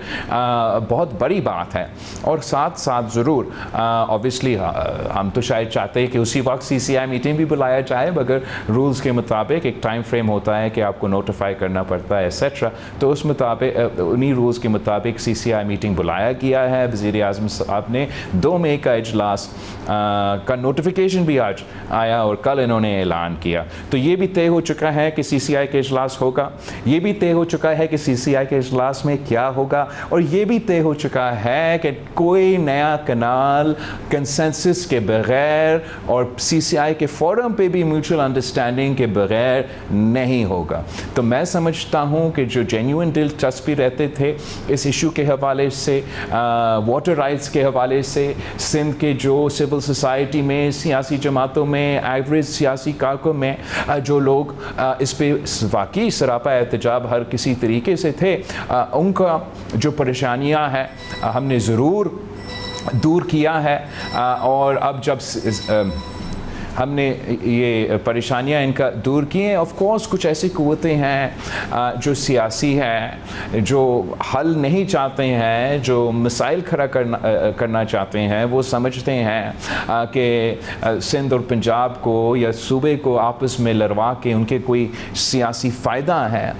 बहुत बड़ी बात है। और साथ साथ ज़रूर ऑब्वियसली हम तो शायद चाहते हैं कि उसी वक्त CCI मीटिंग भी बुलाया जाए, मगर रूल्स के मुताबिक एक टाइम फ्रेम होता है कि आपको नोटिफाई करना पड़ता है एट्सेट्रा। तो उस उन्हीं रूल्स के मुताबिक CCI मीटिंग बुलाया गया है। वज़ीर आज़म साहब ने 2 मई का इजलास का नोटिफिकेशन भी आज आया और कल इन्होंने ऐलान किया। तो ये भी तय हो चुका है कि CCI के इजलास होगा, ये भी तय हो चुका है कि CCI के इजलास में क्या होगा, और ये भी तय हो चुका है कि कोई नया कनाल कंसेंसस के बग़ैर और CCI के फोरम पे भी म्यूचुअल अंडरस्टैंडिंग के बग़ैर नहीं होगा। तो मैं समझता हूँ कि जो जेन्युइन दिलचस्पी रहते थे इस इशू के हवाले से, वाटर राइट्स के हवाले से, सिंध के जो सिविल सोसाइटी में, सियासी जमातों में, एवरेज सियासी कारकों में जो लोग इस पे वाकई सरापा एहतजाब हर किसी तरीके से थे, उनका जो परेशानियां हैं हमने ज़रूर दूर किया है। और अब जब हमने ये परेशानियां इनका दूर की हैं, ऑफ कोर्स कुछ ऐसी क़ुव्वतें हैं जो सियासी हैं, जो हल नहीं चाहते हैं, जो मसाइल खड़ा करना चाहते हैं। वो समझते हैं कि सिंध और पंजाब को या सूबे को आपस में लड़वा के उनके कोई सियासी फ़ायदा है।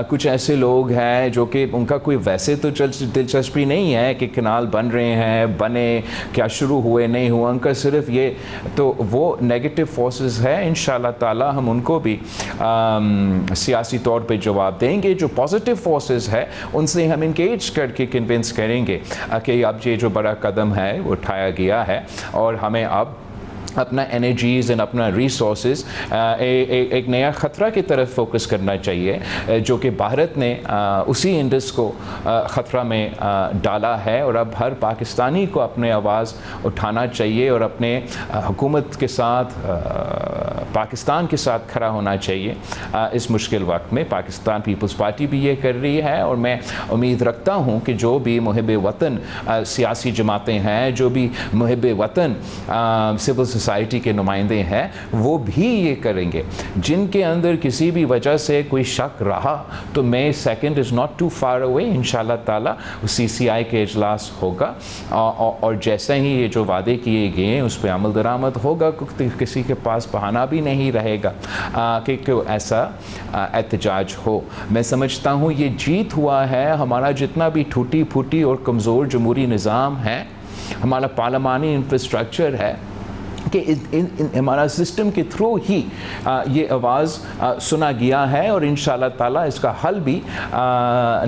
कुछ ऐसे लोग हैं जो कि उनका कोई वैसे तो दिलचस्पी नहीं है कि कनाल बन रहे हैं, बने क्या, शुरू हुए नहीं हुआ, उनका सिर्फ ये, तो वो नेगेटिव फोर्सेस है। इंशाअल्लाह ताला हम उनको भी सियासी तौर पे जवाब देंगे। जो पॉजिटिव फोर्सेस है उनसे हम इंगेज करके कन्विंस करेंगे कि अब ये जो बड़ा कदम है वो उठाया गया है और हमें अब अपना एनर्जीज़ एंड अपना रिसोर्सेज एक नया ख़तरा की तरफ फोकस करना चाहिए, जो कि भारत ने उसी इंडस को ख़तरा में डाला है। और अब हर पाकिस्तानी को अपने आवाज़ उठाना चाहिए और अपने हुकूमत के साथ, पाकिस्तान के साथ खड़ा होना चाहिए इस मुश्किल वक्त में। पाकिस्तान पीपल्स पार्टी भी ये कर रही है और मैं उम्मीद रखता हूँ कि जो भी मुहिब वतन सियासी जमातें हैं, जो भी मुहिब वतन सिविल सोसाइटी के नुमाइंदे हैं, वो भी ये करेंगे। जिनके अंदर किसी भी वजह से कोई शक रहा तो May 2 is not too far away. इंशाल्लाह ताला CCI के इजलास होगा और जैसे ही ये जो वादे किए गए हैं उस पर अमल दरामद होगा। किसी के पास बहाना भी नहीं रहेगा कि ऐसा एहतजाज हो। मैं समझता हूँ ये जीत हुआ है। हमारा जितना भी टूटी फूटी और कमज़ोर जमहूरी निज़ाम है, हमारा पार्लिमानी इंफ्रास्ट्रक्चर है, कि हमारा सिस्टम के थ्रू ही ये आवाज़ सुना गया है और इंशाअल्लाह ताला इसका हल भी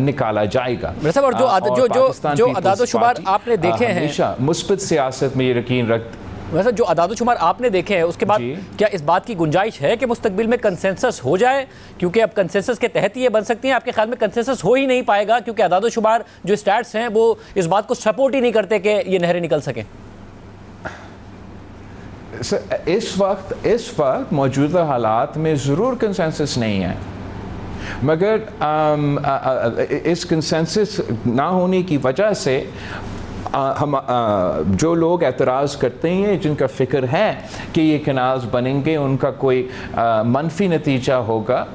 निकाला जाएगा। और जो अदाद-ओ-शुमार आपने देखे हैं, हमेशा मुस्बत सियासत में यकीन रखते। वैसे जो अदाद-ओ-शुमार आपने देखे हैं उसके बाद क्या इस बात की गुंजाइश है कि मुस्तकबिल में कंसेंसस हो जाए? क्योंकि अब कंसेंसस के तहत ही ये बन सकती हैं। आपके ख्याल में कंसेंसस हो ही नहीं पाएगा क्योंकि अदाद-ओ-शुमार जो स्टैट्स हैं वो इस बात को सपोर्ट ही नहीं करते कि ये नहरें निकल सकें? इस वक्त मौजूदा हालात में ज़रूर कंसेंसस नहीं है, मगर इस कंसेंसस ना होने की वजह से जो लोग एतराज़ करते हैं, जिनका फ़िक्र है कि ये कैनाल्स बनेंगे, उनका कोई मनफी नतीजा होगा,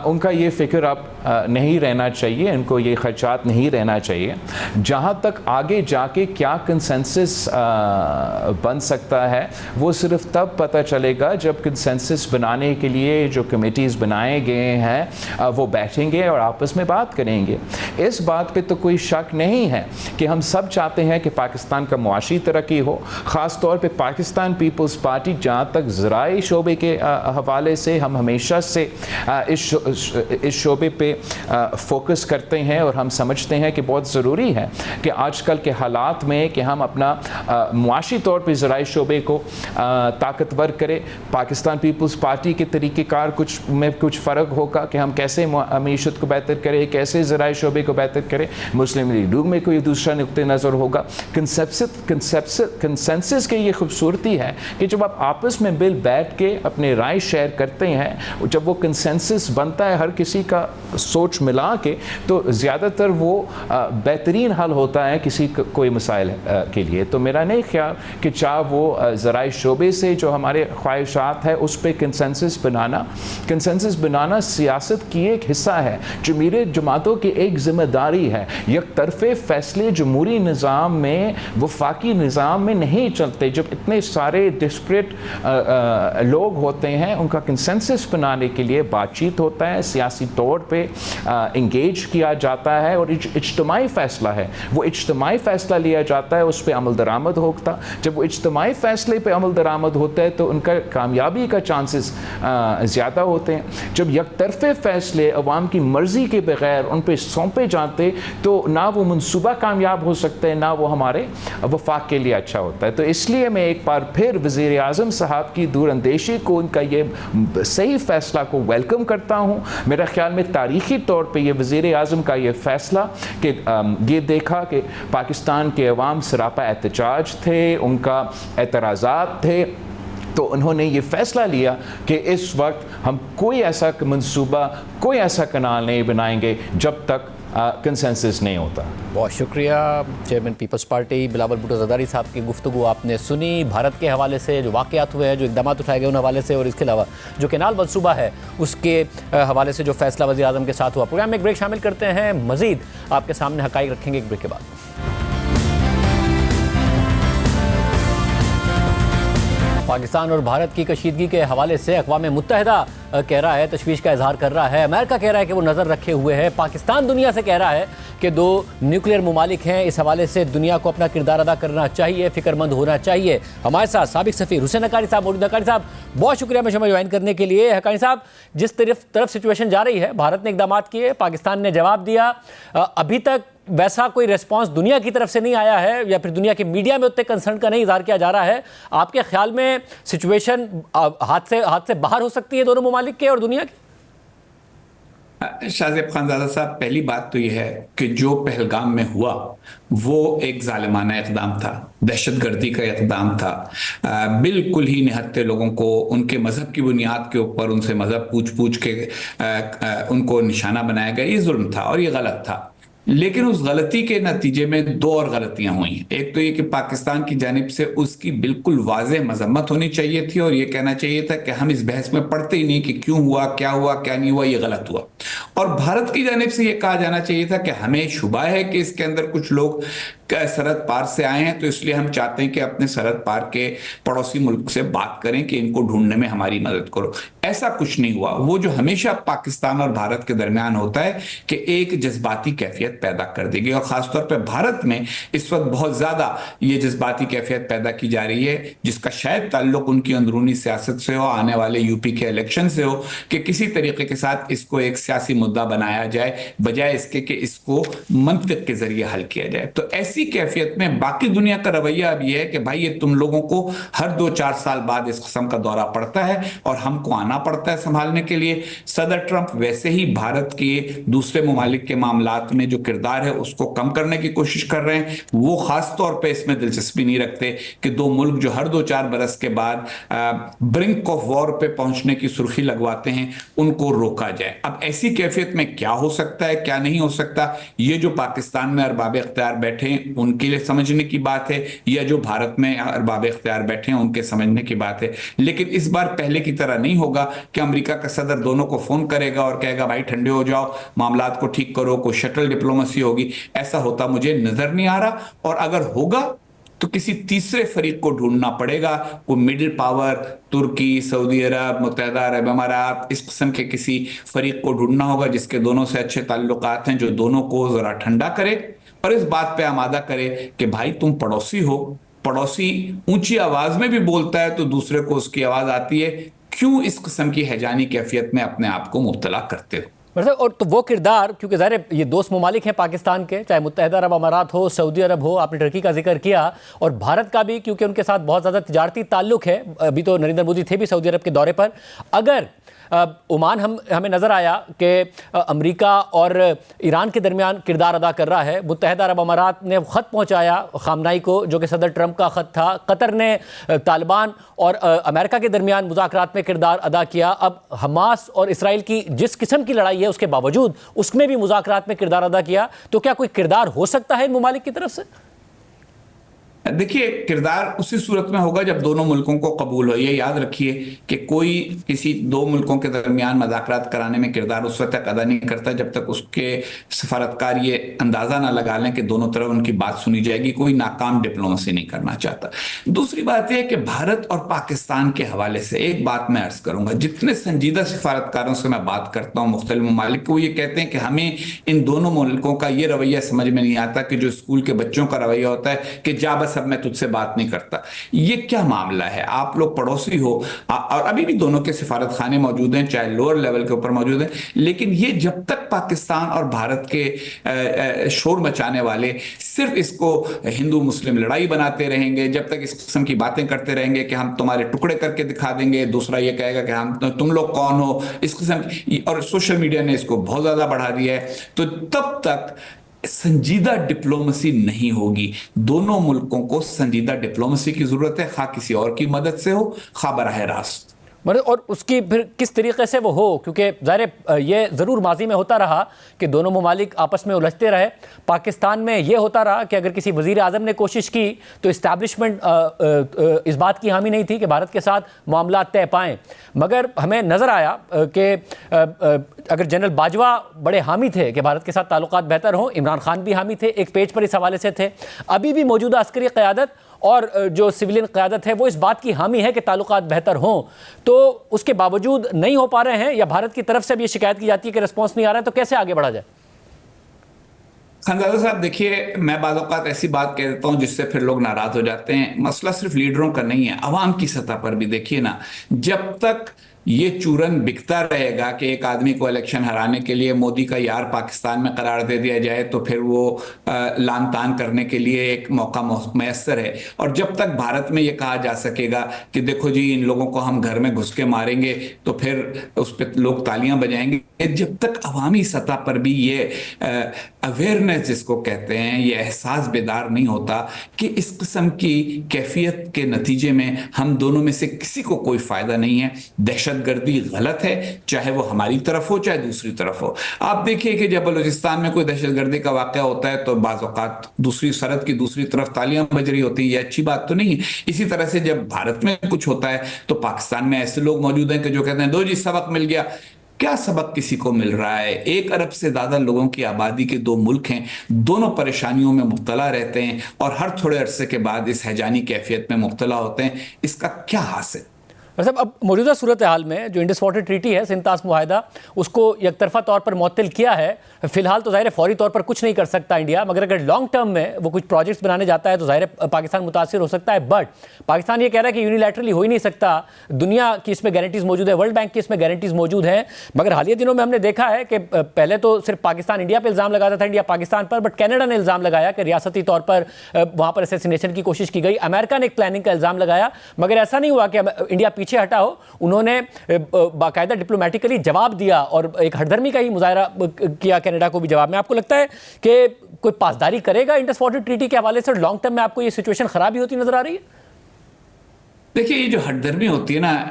उनका ये फ़िक्र अब नहीं रहना चाहिए, उनको ये ख़र्चात नहीं रहना चाहिए। जहाँ तक आगे जाके क्या कंसेंसस बन सकता है वो सिर्फ तब पता चलेगा जब कंसेंसस बनाने के लिए जो कमेटीज़ बनाए गए हैं वो बैठेंगे और आपस में बात करेंगे। इस बात पे तो कोई शक नहीं है कि हम सब चाहते हैं कि पाकिस्तान का मुआशी तरक्की हो। ख़ास तौर पे पाकिस्तान पीपल्स पार्टी जहाँ तक ज़राई शोबे के हवाले से हम हमेशा से इस शोबे पे फोकस करते हैं और हम समझते हैं कि बहुत ज़रूरी है कि आजकल के हालात में कि हम अपना मुआशी तौर पे ज़राई शोबे को ताकतवर करें। पाकिस्तान पीपल्स पार्टी के तरीक़ेकार कुछ फ़र्क होगा कि हम कैसे मईशत को बेहतर करें, कैसे ज़राई शोबे को बेहतर करें। मुस्लिम लीग में कोई दूसरा नुक्ते नज़र होगा। कंसेंसस की ये खूबसूरती है कि जब आप आपस में मिल बैठ के अपने राय शेयर करते हैं, जब वो कंसेंसस बनता है हर किसी का सोच मिला के, तो ज़्यादातर वो बेहतरीन हल होता है किसी कोई मसाइल के लिए। तो मेरा नहीं ख्याल कि चाहे वो ज़राई शोबे से जो हमारे ख्वाहिशात है उस पर कंसेंसस बनाना सियासत की एक हिस्सा है। जमीरे जमातों की एक ज़िम्मेदारी है। एक तरफ़े फ़ैसले जमहूरी निज़ाम में, वफाकी निज़ाम में नहीं चलते। जब इतने सारे डिस्परेट लोग होते हैं, उनका कंसेंसस बनाने के लिए बातचीत होता है, सियासी तौर पे इंगेज किया जाता है और इज्तिमाई फ़ैसला है, वो इज्तिमाई फ़ैसला लिया जाता है, उस पर अमल दरामद होता। जब वो इज्तिमाई फ़ैसले पे अमल दरामद होता है तो उनका कामयाबी का चांसेस ज़्यादा होते हैं। जब एक तरफ़े फ़ैसले अवाम की मर्ज़ी के बग़ैर उन पर सौंपे जाते तो ना वो मनसूबा कामयाब हो सकते हैं, ना वो हमारे वफाक के लिए अच्छा होता है। तो इसलिए मैं एक बार फिर वज़ीर आज़म साहब की दूरअंदेशी को, उनका ये सही फ़ैसला को वेलकम करता हूँ। मेरा ख़्याल में तारीख़ी तौर पे ये वज़ीर आज़म का ये फ़ैसला कि ये देखा कि पाकिस्तान के अवाम सरापा एहतजाज थे, उनका एतराज़ात थे, तो उन्होंने ये फ़ैसला लिया कि इस वक्त हम कोई ऐसा मंसूबा, कोई ऐसा कनाल नहीं बनाएंगे जब तक कंसेंसस नहीं होता। बहुत शुक्रिया chairman Peoples Party Bilawal Bhutto Zardari साहब की गुफ्तगू आपने सुनी। भारत के हवाले से जो वाक़यात हुए हैं, जो इक़दामात उठाए गए उन हवाले से, और इसके अलावा जो कैनाल मनसूबा है उसके हवाले से जो फ़ैसला वज़ीर आज़म के साथ हुआ। प्रोग्राम में एक ब्रेक शामिल करते हैं, मज़ीद आपके सामने हक़ाइक़ रखेंगे एक ब्रेक के बाद। पाकिस्तान और भारत की कशीदगी के हवाले से अक़वाम मुत्तहिदा कह रहा है, तशवीश का इजहार कर रहा है। अमेरिका कह रहा है कि वो नज़र रखे हुए है। पाकिस्तान दुनिया से कह रहा है कि दो न्यूक्लियर ममालिक हैं, इस हवाले से दुनिया को अपना किरदार अदा करना चाहिए, फ़िक्रमंद होना चाहिए। हमारे साथ साबिक़ सफ़ीर हुसैन हक्कानी साहब मौजूद। हक्कानी साहब, बहुत शुक्रिया मुझे ज्वाइन करने के लिए। हक्कानी साहब, जिस तरफ सिचुएशन जा रही है, भारत ने इक़दाम किए, पाकिस्तान ने जवाब दिया, अभी तक वैसा कोई रिस्पांस दुनिया की तरफ से नहीं आया है, या फिर दुनिया के मीडिया में उतने कंसर्न का नहीं इज़हार किया जा रहा है। आपके ख्याल में सिचुएशन हाथ से बाहर हो सकती है दोनों ममालिक के और दुनिया की? शाहज़ेब खानज़ादा साहब, पहली बात तो यह है कि जो पहलगाम में हुआ वो एक जालिमाना इक़दाम था, दहशतगर्दी का इक़दाम था। बिल्कुल ही निहत्ते लोगों को उनके मज़हब की बुनियाद के ऊपर उनसे मज़हब पूछ के उनको निशाना बनाया गया। ये जुल्म था और ये गलत था। लेकिन उस गलती के नतीजे में दो और गलतियां हुई हैं। एक तो ये कि पाकिस्तान की जानिब से उसकी बिल्कुल वाज़ेह मजम्मत होनी चाहिए थी और ये कहना चाहिए था कि हम इस बहस में पढ़ते ही नहीं कि क्यों हुआ, क्या नहीं हुआ, ये गलत हुआ। और भारत की जानिब से ये कहा जाना चाहिए था कि हमें शुबा है कि इसके अंदर कुछ लोग सरहद पार से आए हैं, तो इसलिए हम चाहते हैं कि अपने सरहद पार के पड़ोसी मुल्क से बात करें कि इनको ढूंढने में हमारी मदद करो। ऐसा कुछ नहीं हुआ। वो जो हमेशा पाकिस्तान और भारत के दरमियान होता है कि एक जज्बाती कैफियत पैदा कर दी गई, और खासतौर पर भारत में इस वक्त बहुत ज्यादा ये जज्बाती कैफियत पैदा की जा रही है, जिसका शायद ताल्लुक उनकी अंदरूनी सियासत से हो, आने वाले यूपी के इलेक्शन से हो, कि किसी तरीके के साथ इसको एक सियासी मुद्दा बनाया जाए बजाय इसके कि इसको मंतिक के जरिए हल किया जाए। तो ऐसी कैफियत में बाकी दुनिया का रवैया अब यह है कि भाई ये तुम लोगों को हर 2-4 साल बाद इस किस्म का दौरा पड़ता है और हमको आना पड़ता है संभालने के लिए। सदर ट्रंप वैसे ही भारत के दूसरे ममालिक के मामलात में जो किरदार है उसको कम करने की कोशिश कर रहे हैं। वो खास तौर पे इसमें दिलचस्पी नहीं रखते कि दो मुल्क जो हर 2-4 बरस के बाद ब्रिंक ऑफ वॉर पे पहुंचने की सुर्खी लगवाते हैं, उनको रोका जाए। अब ऐसी कैफियत में क्या हो सकता है, क्या नहीं हो सकता, ये जो पाकिस्तान में अरबाब इख्तियार बैठे हैं उनके लिए समझने की बात है, या जो भारत में अरबाब इख्तियार बैठे हैं उनके समझने की बात है। लेकिन इस बार पहले की तरह नहीं होगा कि अमेरिका का सदर दोनों को फोन करेगा और कहेगा भाई ठंडे हो जाओ, मामलात को ठीक करो, कोई शटल डिप्लोमेसी होगी। ऐसा होता मुझे नजर नहीं आ रहा, और अगर होगा तो किसी तीसरे फरीक को ढूंढना पड़ेगा, वो मिडिल पावर, तुर्की, सऊदी अरब, मुत्तहिदा अरब अमारात, इस किस्म के किसी फरीक को ढूंढना होगा जिसके दोनों से अच्छे ताल्लुकात हैं, जो दोनों को जरा ठंडा करे और इस बात पे आमादा करे कि भाई तुम पड़ोसी हो, पड़ोसी ऊंची आवाज में भी बोलता है तो दूसरे को उसकी आवाज आती है, क्यों इस किस्म की हैजानी कैफियत में अपने आप को मुब्तला करते हो। मतलब और तो वो किरदार, क्योंकि ज़ाहिर है ये दोस्त ममालिक हैं पाकिस्तान के, चाहे मुत्तहिदा अरब अमारात हो, सऊदी अरब हो, आपने टर्की का जिक्र किया, और भारत का भी, क्योंकि उनके साथ बहुत ज़्यादा तिजारती ताल्लुक है। अभी तो नरेंद्र मोदी थे भी सऊदी अरब के दौरे पर। अगर ओमान हमें नज़र आया कि अमेरिका और ईरान के दरमियान किरदार अदा कर रहा है। मुत्तहिदा अरब अमारात ने ख़त पहुंचाया खामनाई को, जो कि सदर ट्रंप का ख़त था। कतर ने तालिबान और अमेरिका के दरमियान मुज़ाकरात में किरदार अदा किया। अब हमास और इसराइल की जिस किस्म की लड़ाई है उसके बावजूद उसमें भी मुज़ाकरात में किरदार अदा किया। तो क्या कोई किरदार हो सकता है इन ममालिक की तरफ से? देखिए, किरदार उसी सूरत में होगा जब दोनों मुल्कों को कबूल हो। ये याद रखिए कि कोई किसी दो मुल्कों के दरमियान मुज़ाकरात कराने में किरदार उस वक्त तक अदा नहीं करता जब तक उसके सफारतकार ये अंदाज़ा ना लगा लें कि दोनों तरफ उनकी बात सुनी जाएगी। कोई नाकाम डिप्लोमेसी नहीं करना चाहता। दूसरी बात यह है कि भारत और पाकिस्तान के हवाले से एक बात मैं अर्ज करूंगा, जितने संजीदा सफारतकारों से मैं बात करता हूँ मुख्तलिफ ममालिक को, ये कहते हैं कि हमें इन दोनों मुल्कों का ये रवैया समझ में नहीं आता कि जो स्कूल के बच्चों का रवैया होता है कि जा बस अब मैं तुझसे बात नहीं करता। ये क्या मामला है? आप लोग पड़ोसी हो, और अभी भी दोनों के सिफारत खाने मौजूद हैं, चाहे लोअर लेवल के ऊपर मौजूद हैं, लेकिन ये जब तक पाकिस्तान और भारत के शोर मचाने वाले सिर्फ इसको हिंदू मुस्लिम लड़ाई बनाते रहेंगे, जब तक इस किस्म की बातें करते रहेंगे कि हम तुम्हारे टुकड़े करके दिखा देंगे, दूसरा ये कहेगा कि हम तुम लोग कौन हो, इस किस्म की, और सोशल मीडिया ने इसको बहुत ज्यादा बढ़ा दिया है, तो तब तक संजीदा डिप्लोमेसी नहीं होगी। दोनों मुल्कों को संजीदा डिप्लोमेसी की जरूरत है, खा किसी और की मदद से हो, खा बराह रास्त। और उसकी फिर किस तरीके से वो हो, क्योंकि ज़ाहिर ये ज़रूर माजी में होता रहा कि दोनों ममालिक आपस में उलझते रहे। पाकिस्तान में ये होता रहा कि अगर किसी वज़ीर आज़म ने कोशिश की तो इस्टेब्लिशमेंट इस बात की हामी नहीं थी कि भारत के साथ मामला तय पाएँ। मगर हमें नज़र आया कि अगर जनरल बाजवा बड़े हामी थे कि भारत के साथ ताल्लुकात बेहतर हों, इमरान खान भी हामी थे, एक पेज पर इस हवाले से थे। अभी भी मौजूदा अस्करी क़यादत और जो सिविलियन क़यादत है वो इस बात की हामी है कि ताल्लुकात बेहतर हों, तो उसके बावजूद नहीं हो पा रहे हैं, या भारत की तरफ से भी ये शिकायत की जाती है कि रिस्पॉन्स नहीं आ रहा है, तो कैसे आगे बढ़ा जाए? खानजादा साहब, देखिए, मैं बाज़ औक़ात ऐसी बात कह देता हूँ जिससे फिर लोग नाराज हो जाते हैं। मसला सिर्फ लीडरों का नहीं है, अवाम की सतह पर भी देखिए ना, जब तक ये चूरन बिकता रहेगा कि एक आदमी को इलेक्शन हराने के लिए मोदी का यार पाकिस्तान में करार दे दिया जाए तो फिर वो लान तान करने के लिए एक मौका मैसर है, और जब तक भारत में ये कहा जा सकेगा कि देखो जी इन लोगों को हम घर में घुस के मारेंगे तो फिर उस पर लोग तालियां बजाएंगे, जब तक अवामी सतह पर भी ये अवेयरनेस जिसको कहते हैं, ये एहसास बेदार नहीं होता कि इस किस्म की कैफियत के नतीजे में हम दोनों में से किसी को कोई फायदा नहीं है। दहशतगर्दी गलत है, चाहे वो हमारी तरफ हो चाहे दूसरी तरफ हो। आप देखिए कि जब बलूचिस्तान में कोई दहशतगर्दी का वाकया होता है तो बाज़ औक़ात दूसरी सरहद की दूसरी तरफ तालियां बज रही होती है, ये अच्छी बात तो नहीं है। इसी तरह से जब भारत में कुछ होता है तो पाकिस्तान में ऐसे लोग मौजूद हैं कि जो कहते हैं दो जी सबक मिल गया। क्या सबक किसी को मिल रहा है? 1 अरब से ज्यादा लोगों की आबादी के 2 मुल्क हैं, दोनों परेशानियों में मुब्तला रहते हैं और हर थोड़े अरसे के बाद इस हैजानी कैफियत में मुब्तला होते हैं। इसका क्या हासिल? मतलब अब मौजूदा सूरत हाल में जो इंडस वाटर ट्रीटी है, सिंतास मुआहदा, उसको एकतरफा तौर पर मुअत्तल किया है। फिलहाल तो ज़ाहिर फौरी तौर पर कुछ नहीं कर सकता इंडिया, मगर अगर लॉन्ग टर्म में वो कुछ प्रोजेक्ट्स बनाने जाता है तो ज़ाहिर पाकिस्तान मुतासिर हो सकता है। बट पाकिस्तान ये कह रहा है कि यूनिलैटरली हो ही नहीं सकता, दुनिया की इसमें गारंटीज़ मौजूद है, वर्ल्ड बैंक की इसमें गारंटीज़ मौजूद हैं। मगर हालिया दिनों में हमने देखा है कि पहले तो सिर्फ पाकिस्तान इंडिया पर इल्ज़ाम लगाता था, इंडिया पाकिस्तान पर, बट कनाडा ने इल्ज़ाम लगाया कि रियासती तौर पर वहाँ पर असैसिनेशन की कोशिश की गई। अमेरिका ने एक प्लानिंग का इल्ज़ाम लगाया, मगर ऐसा नहीं हुआ कि इंडिया पीछे हटा हो। उन्होंने बाकायदा डिप्लोमेटिकली जवाब दिया और एक हरदर्मी का ही मुजाहरा किया कनाडा को भी जवाब में। आपको लगता है कि कोई पासदारी करेगा इंडस वाटर ट्रीटी के हवाले से? लॉन्ग टर्म में आपको ये सिचुएशन खराब ही होती नजर आ रही है? देखिए, ये जो हरदर्मी होती है ना,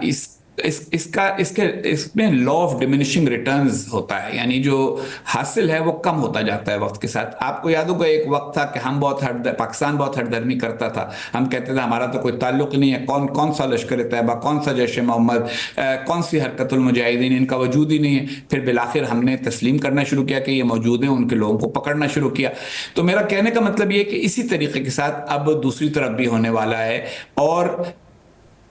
इसमें लॉ ऑफ डिमिनिशिंग रिटर्न्स होता है, यानी जो हासिल है वो कम होता जाता है वक्त के साथ। आपको याद होगा एक वक्त था कि पाकिस्तान बहुत हटधर्मी करता था, हम कहते थे हमारा तो कोई ताल्लुक नहीं है, कौन सा लश्कर तैयबा, कौन सा जैश मोहम्मद, कौन सी हरकतुल मुजाहिदीन, इनका वजूद ही नहीं है। फिर बिलाखिर हमने तस्लीम करना शुरू किया कि ये मौजूद है, उनके लोगों को पकड़ना शुरू किया। तो मेरा कहने का मतलब ये कि इसी तरीके के साथ अब दूसरी तरफ भी होने वाला है, और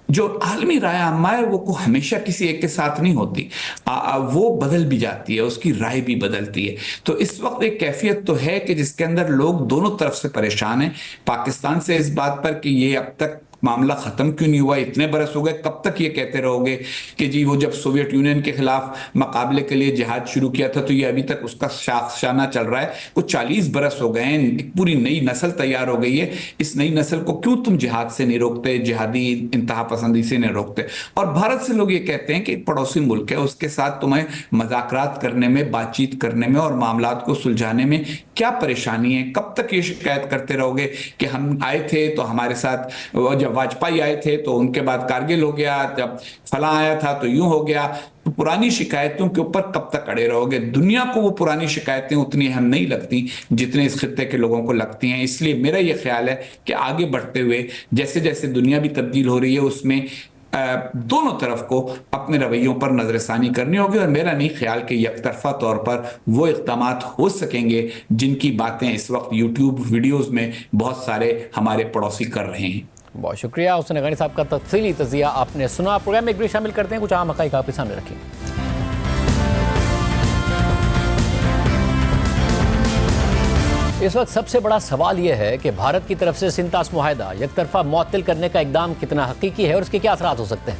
जो आलमी राय आमा है वो हमेशा किसी एक के साथ नहीं होती, वो बदल भी जाती है, उसकी राय भी बदलती है। तो इस वक्त एक कैफियत तो है कि जिसके अंदर लोग दोनों तरफ से परेशान हैं, पाकिस्तान से इस बात पर कि ये अब तक मामला खत्म क्यों नहीं हुआ, इतने बरस हो गए, कब तक ये कहते रहोगे कि जी वो जब सोवियत यूनियन के खिलाफ मुकाबले के लिए जिहाद शुरू किया था तो ये अभी तक उसका शाना चल रहा है। कुछ 40 बरस हो गए हैं, एक पूरी नई नस्ल तैयार हो गई है, इस नई नस्ल को क्यों तुम जिहाद से नहीं रोकते, जिहादी इंतहा पसंदी से नहीं रोकते। और भारत से लोग ये कहते हैं कि पड़ोसी मुल्क है, उसके साथ तुम्हें मजाकरात करने में, बातचीत करने में और मामलात को सुलझाने में क्या परेशानी है, कब तक ये शिकायत करते रहोगे कि हम आए थे तो हमारे साथ, जब वाजपेयी आए थे तो उनके बाद कारगिल हो गया, जब फलां आया था तो यूं हो गया। तो पुरानी शिकायतों के ऊपर कब तक अड़े रहोगे। दुनिया को वो पुरानी शिकायतें उतनी अहम नहीं लगती जितने इस खित्ते के लोगों को लगती हैं। इसलिए मेरा ये ख्याल है कि आगे बढ़ते हुए जैसे जैसे दुनिया भी तब्दील हो रही है, उसमें दोनों तरफ को अपने रवैयों पर नजरसानी करनी होगी। और मेरा नहीं ख्याल कि यकतरफा तौर पर वो इक़दामात हो सकेंगे जिनकी बातें इस वक्त यूट्यूब वीडियोस में बहुत सारे हमारे पड़ोसी कर रहे हैं। बहुत शुक्रिया हुसैन गनी साहब का तफसीली तज़िया आपने सुना। प्रोग्राम में एक भी शामिल करते हैं, कुछ आम हक़ाइक़ आपके सामने रखें। इस वक्त सबसे बड़ा सवाल यह है कि भारत की तरफ से सिंतास मुआहदा यकतरफा मुअत्तल करने का इक़दाम कितना हकीकी है और उसके क्या असरात हो सकते हैं।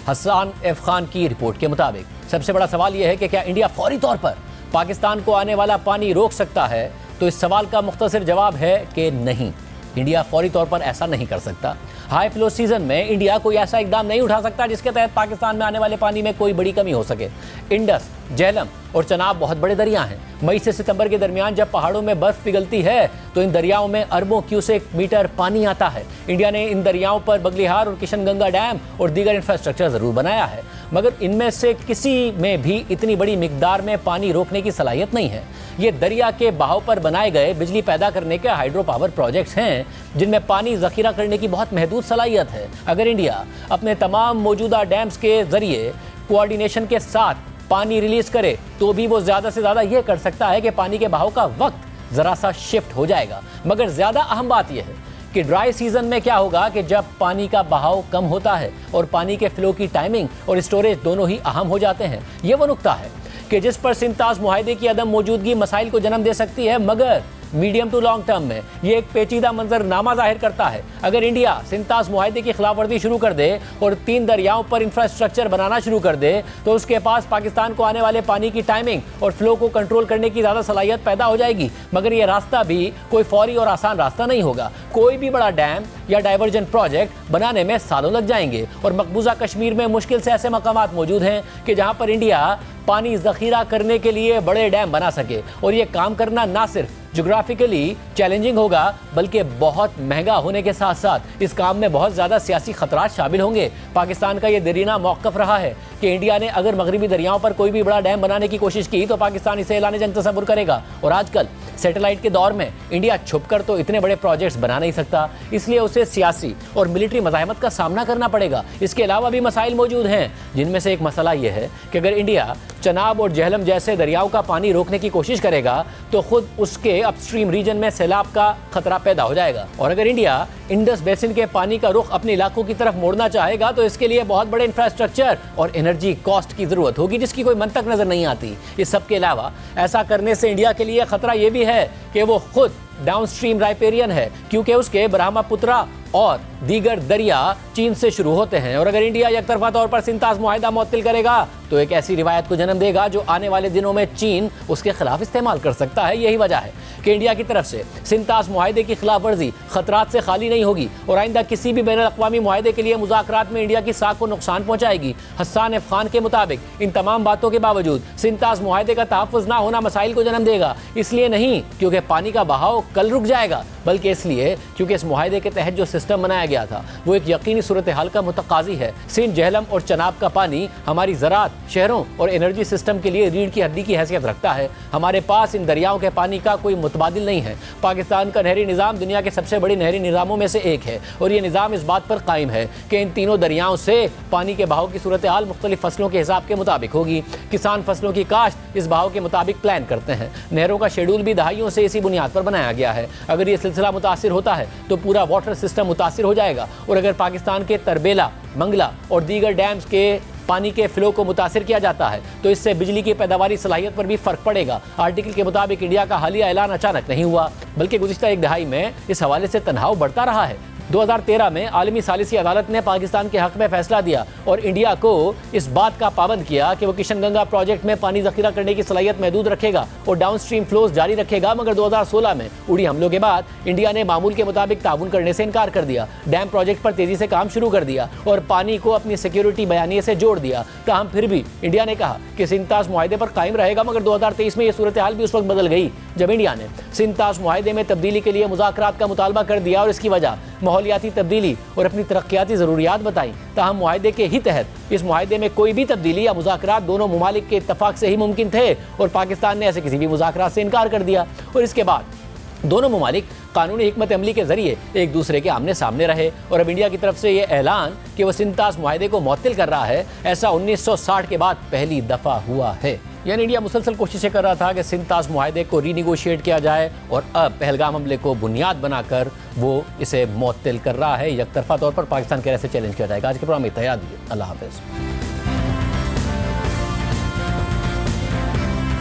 हसन एफ खान की रिपोर्ट के मुताबिक सबसे बड़ा सवाल यह है कि क्या इंडिया फौरी तौर पर पाकिस्तान को आने वाला पानी रोक सकता है। तो इस सवाल का मुख्तसर जवाब है कि नहीं, इंडिया फौरी तौर पर ऐसा नहीं कर सकता। हाई फ्लो सीजन में इंडिया कोई ऐसा इकदाम नहीं उठा सकता जिसके तहत पाकिस्तान में आने वाले पानी में कोई बड़ी कमी हो सके। इंडस, झेलम और चनाब बहुत बड़े दरिया हैं। मई से सितंबर के दरमियान जब पहाड़ों में बर्फ पिघलती है तो इन दरियाओं में अरबों क्यूसेक मीटर पानी आता है। इंडिया ने इन दरियाओं पर बगलिहार और किशनगंगा डैम और दीगर इंफ्रास्ट्रक्चर जरूर बनाया है, मगर इनमें से किसी में भी इतनी बड़ी मिकदार में पानी रोकने की सलाहियत नहीं है। ये दरिया के बहाव पर बनाए गए बिजली पैदा करने के हाइड्रो पावर प्रोजेक्ट्स हैं जिनमें पानी जखीरा करने की बहुत महदूद सलाहियत है। अगर इंडिया अपने तमाम मौजूदा डैम्स के जरिए कोऑर्डिनेशन के साथ पानी रिलीज करे तो भी वो ज्यादा से ज्यादा ये कर सकता है कि पानी के बहाव का वक्त जरा सा शिफ्ट हो जाएगा। मगर ज्यादा अहम बात यह है कि ड्राई सीजन में क्या होगा कि जब पानी का बहाव कम होता है और पानी के फ्लो की टाइमिंग और स्टोरेज दोनों ही अहम हो जाते हैं। ये वो नुक्ता है कि जिस पर सिंतास मुआहदे की अदम मौजूदगी मसाइल को जन्म दे सकती है, मगर मीडियम टू लॉन्ग टर्म में ये एक पेचीदा मंजरनामा जाहिर करता है। अगर इंडिया सिंतास मुआहदे की खिलाफवर्जी शुरू कर दे और 3 दरियाओं पर इंफ्रास्ट्रक्चर बनाना शुरू कर दे तो उसके पास पाकिस्तान को आने वाले पानी की टाइमिंग और फ्लो को कंट्रोल करने की ज़्यादा सलाहियत पैदा हो जाएगी। मगर ये रास्ता भी कोई फौरी और आसान रास्ता नहीं होगा। कोई भी बड़ा डैम या डाइवर्जन प्रोजेक्ट बनाने में सालों लग जाएंगे और मकबूजा कश्मीर में मुश्किल से ऐसे मकामात मौजूद हैं कि जहाँ पर इंडिया पानी जखीरा करने के लिए बड़े डैम बना सके। और ये काम करना ना सिर्फ ज्योग्राफिकली चैलेंजिंग होगा बल्कि बहुत महंगा होने के साथ साथ इस काम में बहुत ज़्यादा सियासी खतरात शामिल होंगे। पाकिस्तान का ये देरीना मौक़िफ़ रहा है कि इंडिया ने अगर मगरबी दरियाओं पर कोई भी बड़ा डैम बनाने की कोशिश की तो पाकिस्तान इसे ऐलान जंग तसव्वुर करेगा। और आजकल सैटेलाइट के दौर में इंडिया छुपकर तो इतने बड़े प्रोजेक्ट्स बना नहीं सकता, इसलिए उसे सियासी और मिलिट्री मज़ाहमत का सामना करना पड़ेगा। इसके अलावा भी मसाइल मौजूद हैं, जिनमें से एक मसला यह है कि अगर इंडिया चनाब और झेलम जैसे दरियाओं का पानी रोकने की कोशिश करेगा तो खुद उसके अपस्ट्रीम रीजन में सैलाब का खतरा पैदा हो जाएगा। और अगर इंडिया इंडस बेसिन के पानी का रुख अपने इलाकों की तरफ मोड़ना चाहेगा तो इसके लिए बहुत बड़े इंफ्रास्ट्रक्चर और एनर्जी कॉस्ट की जरूरत होगी, जिसकी कोई मंतक नजर नहीं आती। इस सब के अलावा ऐसा करने से इंडिया के लिए खतरा यह भी है कि वो खुद डाउनस्ट्रीम राइपेरियन है, क्योंकि उसके ब्रह्मपुत्रा और दीगर दरिया चीन से शुरू होते हैं। और अगर इंडिया एकतरफा तौर पर सिंतास मुआहदा मुअत्तल करेगा तो एक ऐसी रिवायत को जन्म देगा जो आने वाले दिनों में चीन उसके खिलाफ इस्तेमाल कर सकता है। यही वजह है कि इंडिया की तरफ से सिंतास मुआहदे की खिलाफ वर्जी खतरात से खाली नहीं होगी और आइंदा किसी भी बैनुल अक़वामी मुआहदे के लिए मुज़ाकरात में इंडिया की साख को नुकसान पहुंचाएगी। हसन एफ खान के मुताबिक इन तमाम बातों के बावजूद सिंतास मुआहदे का तहफ़्फ़ुज़ ना होना मसाइल को जन्म देगा, इसलिए नहीं क्योंकि पानी का बहाव कल रुक जाएगा बल्कि इसलिए क्योंकि इस मुआहदे के तहत जो सिस्टम बनाया गया था वो एक यकीनी सूरत हाल का मुतकाजी है। सिंध, झेलम और चनाब का पानी हमारी ज़राअत, शहरों और एनर्जी सिस्टम के लिए रीढ़ की हड्डी की हैसियत रखता है। हमारे पास इन दरियाओं के पानी का कोई मुतबादिल नहीं है। पाकिस्तान का नहरी निज़ाम दुनिया के सबसे बड़े नहरी निज़ामों में से एक है और ये निज़ाम इस बात पर कायम है कि इन तीनों दरियाओं से पानी के बहाव की सूरत हाल मुख्तलिफ फसलों के हिसाब के मुताबिक होगी। किसान फसलों की काश्त इस बहाव के मुताबिक प्लान करते हैं। नहरों का शेड्यूल भी दहाइयों से इसी बुनियाद पर बनाया गया है। अगर ये सिलसिला मुतासिर होता है तो पूरा वाटर सिस्टम मुतासिर हो जाएगा और अगर पाकिस्तान के तरबेला, मंगला और दीगर डैम्स के पानी के फ्लो को मुतासिर किया जाता है तो इससे बिजली की पैदावारी सलाहियत पर भी फर्क पड़ेगा। आर्टिकल के मुताबिक इंडिया का हालिया ऐलान अचानक नहीं हुआ बल्कि गुज़िश्ता एक दहाई में इस हवाले से तनाव बढ़ता रहा है। 2013 में आलमी सालिसी अदालत ने पाकिस्तान के हक में फैसला दिया और इंडिया को इस बात का पाबंद किया कि वो किशन गंगा प्रोजेक्ट में पानी जखीरा करने की सलाहियत महदूद रखेगा और डाउन स्ट्रीम फ्लोज जारी रखेगा। मगर 2016 में उड़ी हमलों के बाद इंडिया ने मामूल के मुताबिक ताउन करने से इनकार कर दिया। डैम प्रोजेक्ट पर तेजी से काम शुरू कर दिया और पानी को अपनी सिक्योरिटी बयानिए से जोड़ दिया। ताहम फिर भी इंडिया ने कहा कि सिंध-तास मुआहदे पर कायम रहेगा। मगर 2023 में यह सूरत हाल भी उस वक्त बदल गई जब इंडिया ने सिंध-तास मुआहदे में तब्दीली के लिए मुज़ाकरात का मुतालबा कर दिया और इसकी वजह माहौलियाती तब्दीली और अपनी तरक्याती ज़रूरियात बताई। ताहम मुआहदे के ही तहत इस मुआहदे में कोई भी तब्दीली या मुज़ाकरात दोनों ममालिक के इत्तफाक से ही मुमकिन थे और पाकिस्तान ने ऐसे किसी भी मुज़ाकरात से इनकार कर दिया और इसके बाद दोनों ममालिक कानूनी हिकमत अमली के जरिए एक दूसरे के आमने सामने रहे। और अब इंडिया की तरफ से यह ऐलान कि वह सिंध-तास मुआहदे को मुअत्तिल कर रहा है, ऐसा 1960 के बाद पहली दफ़ा हुआ है। यानी इंडिया मुसलसल कोशिशें कर रहा था कि सिंध-तास मुआहदे को रीनिगोशिएट किया जाए और अब पहलगाम हमले को बुनियाद बनाकर वो इसे मुअत्तिल कर रहा है। यकतरफा तौर पर पाकिस्तान के ऐसे चैलेंज किया जाएगा। आज के प्रोग्राम में इतना ही। अल्लाह हाफ़िज़।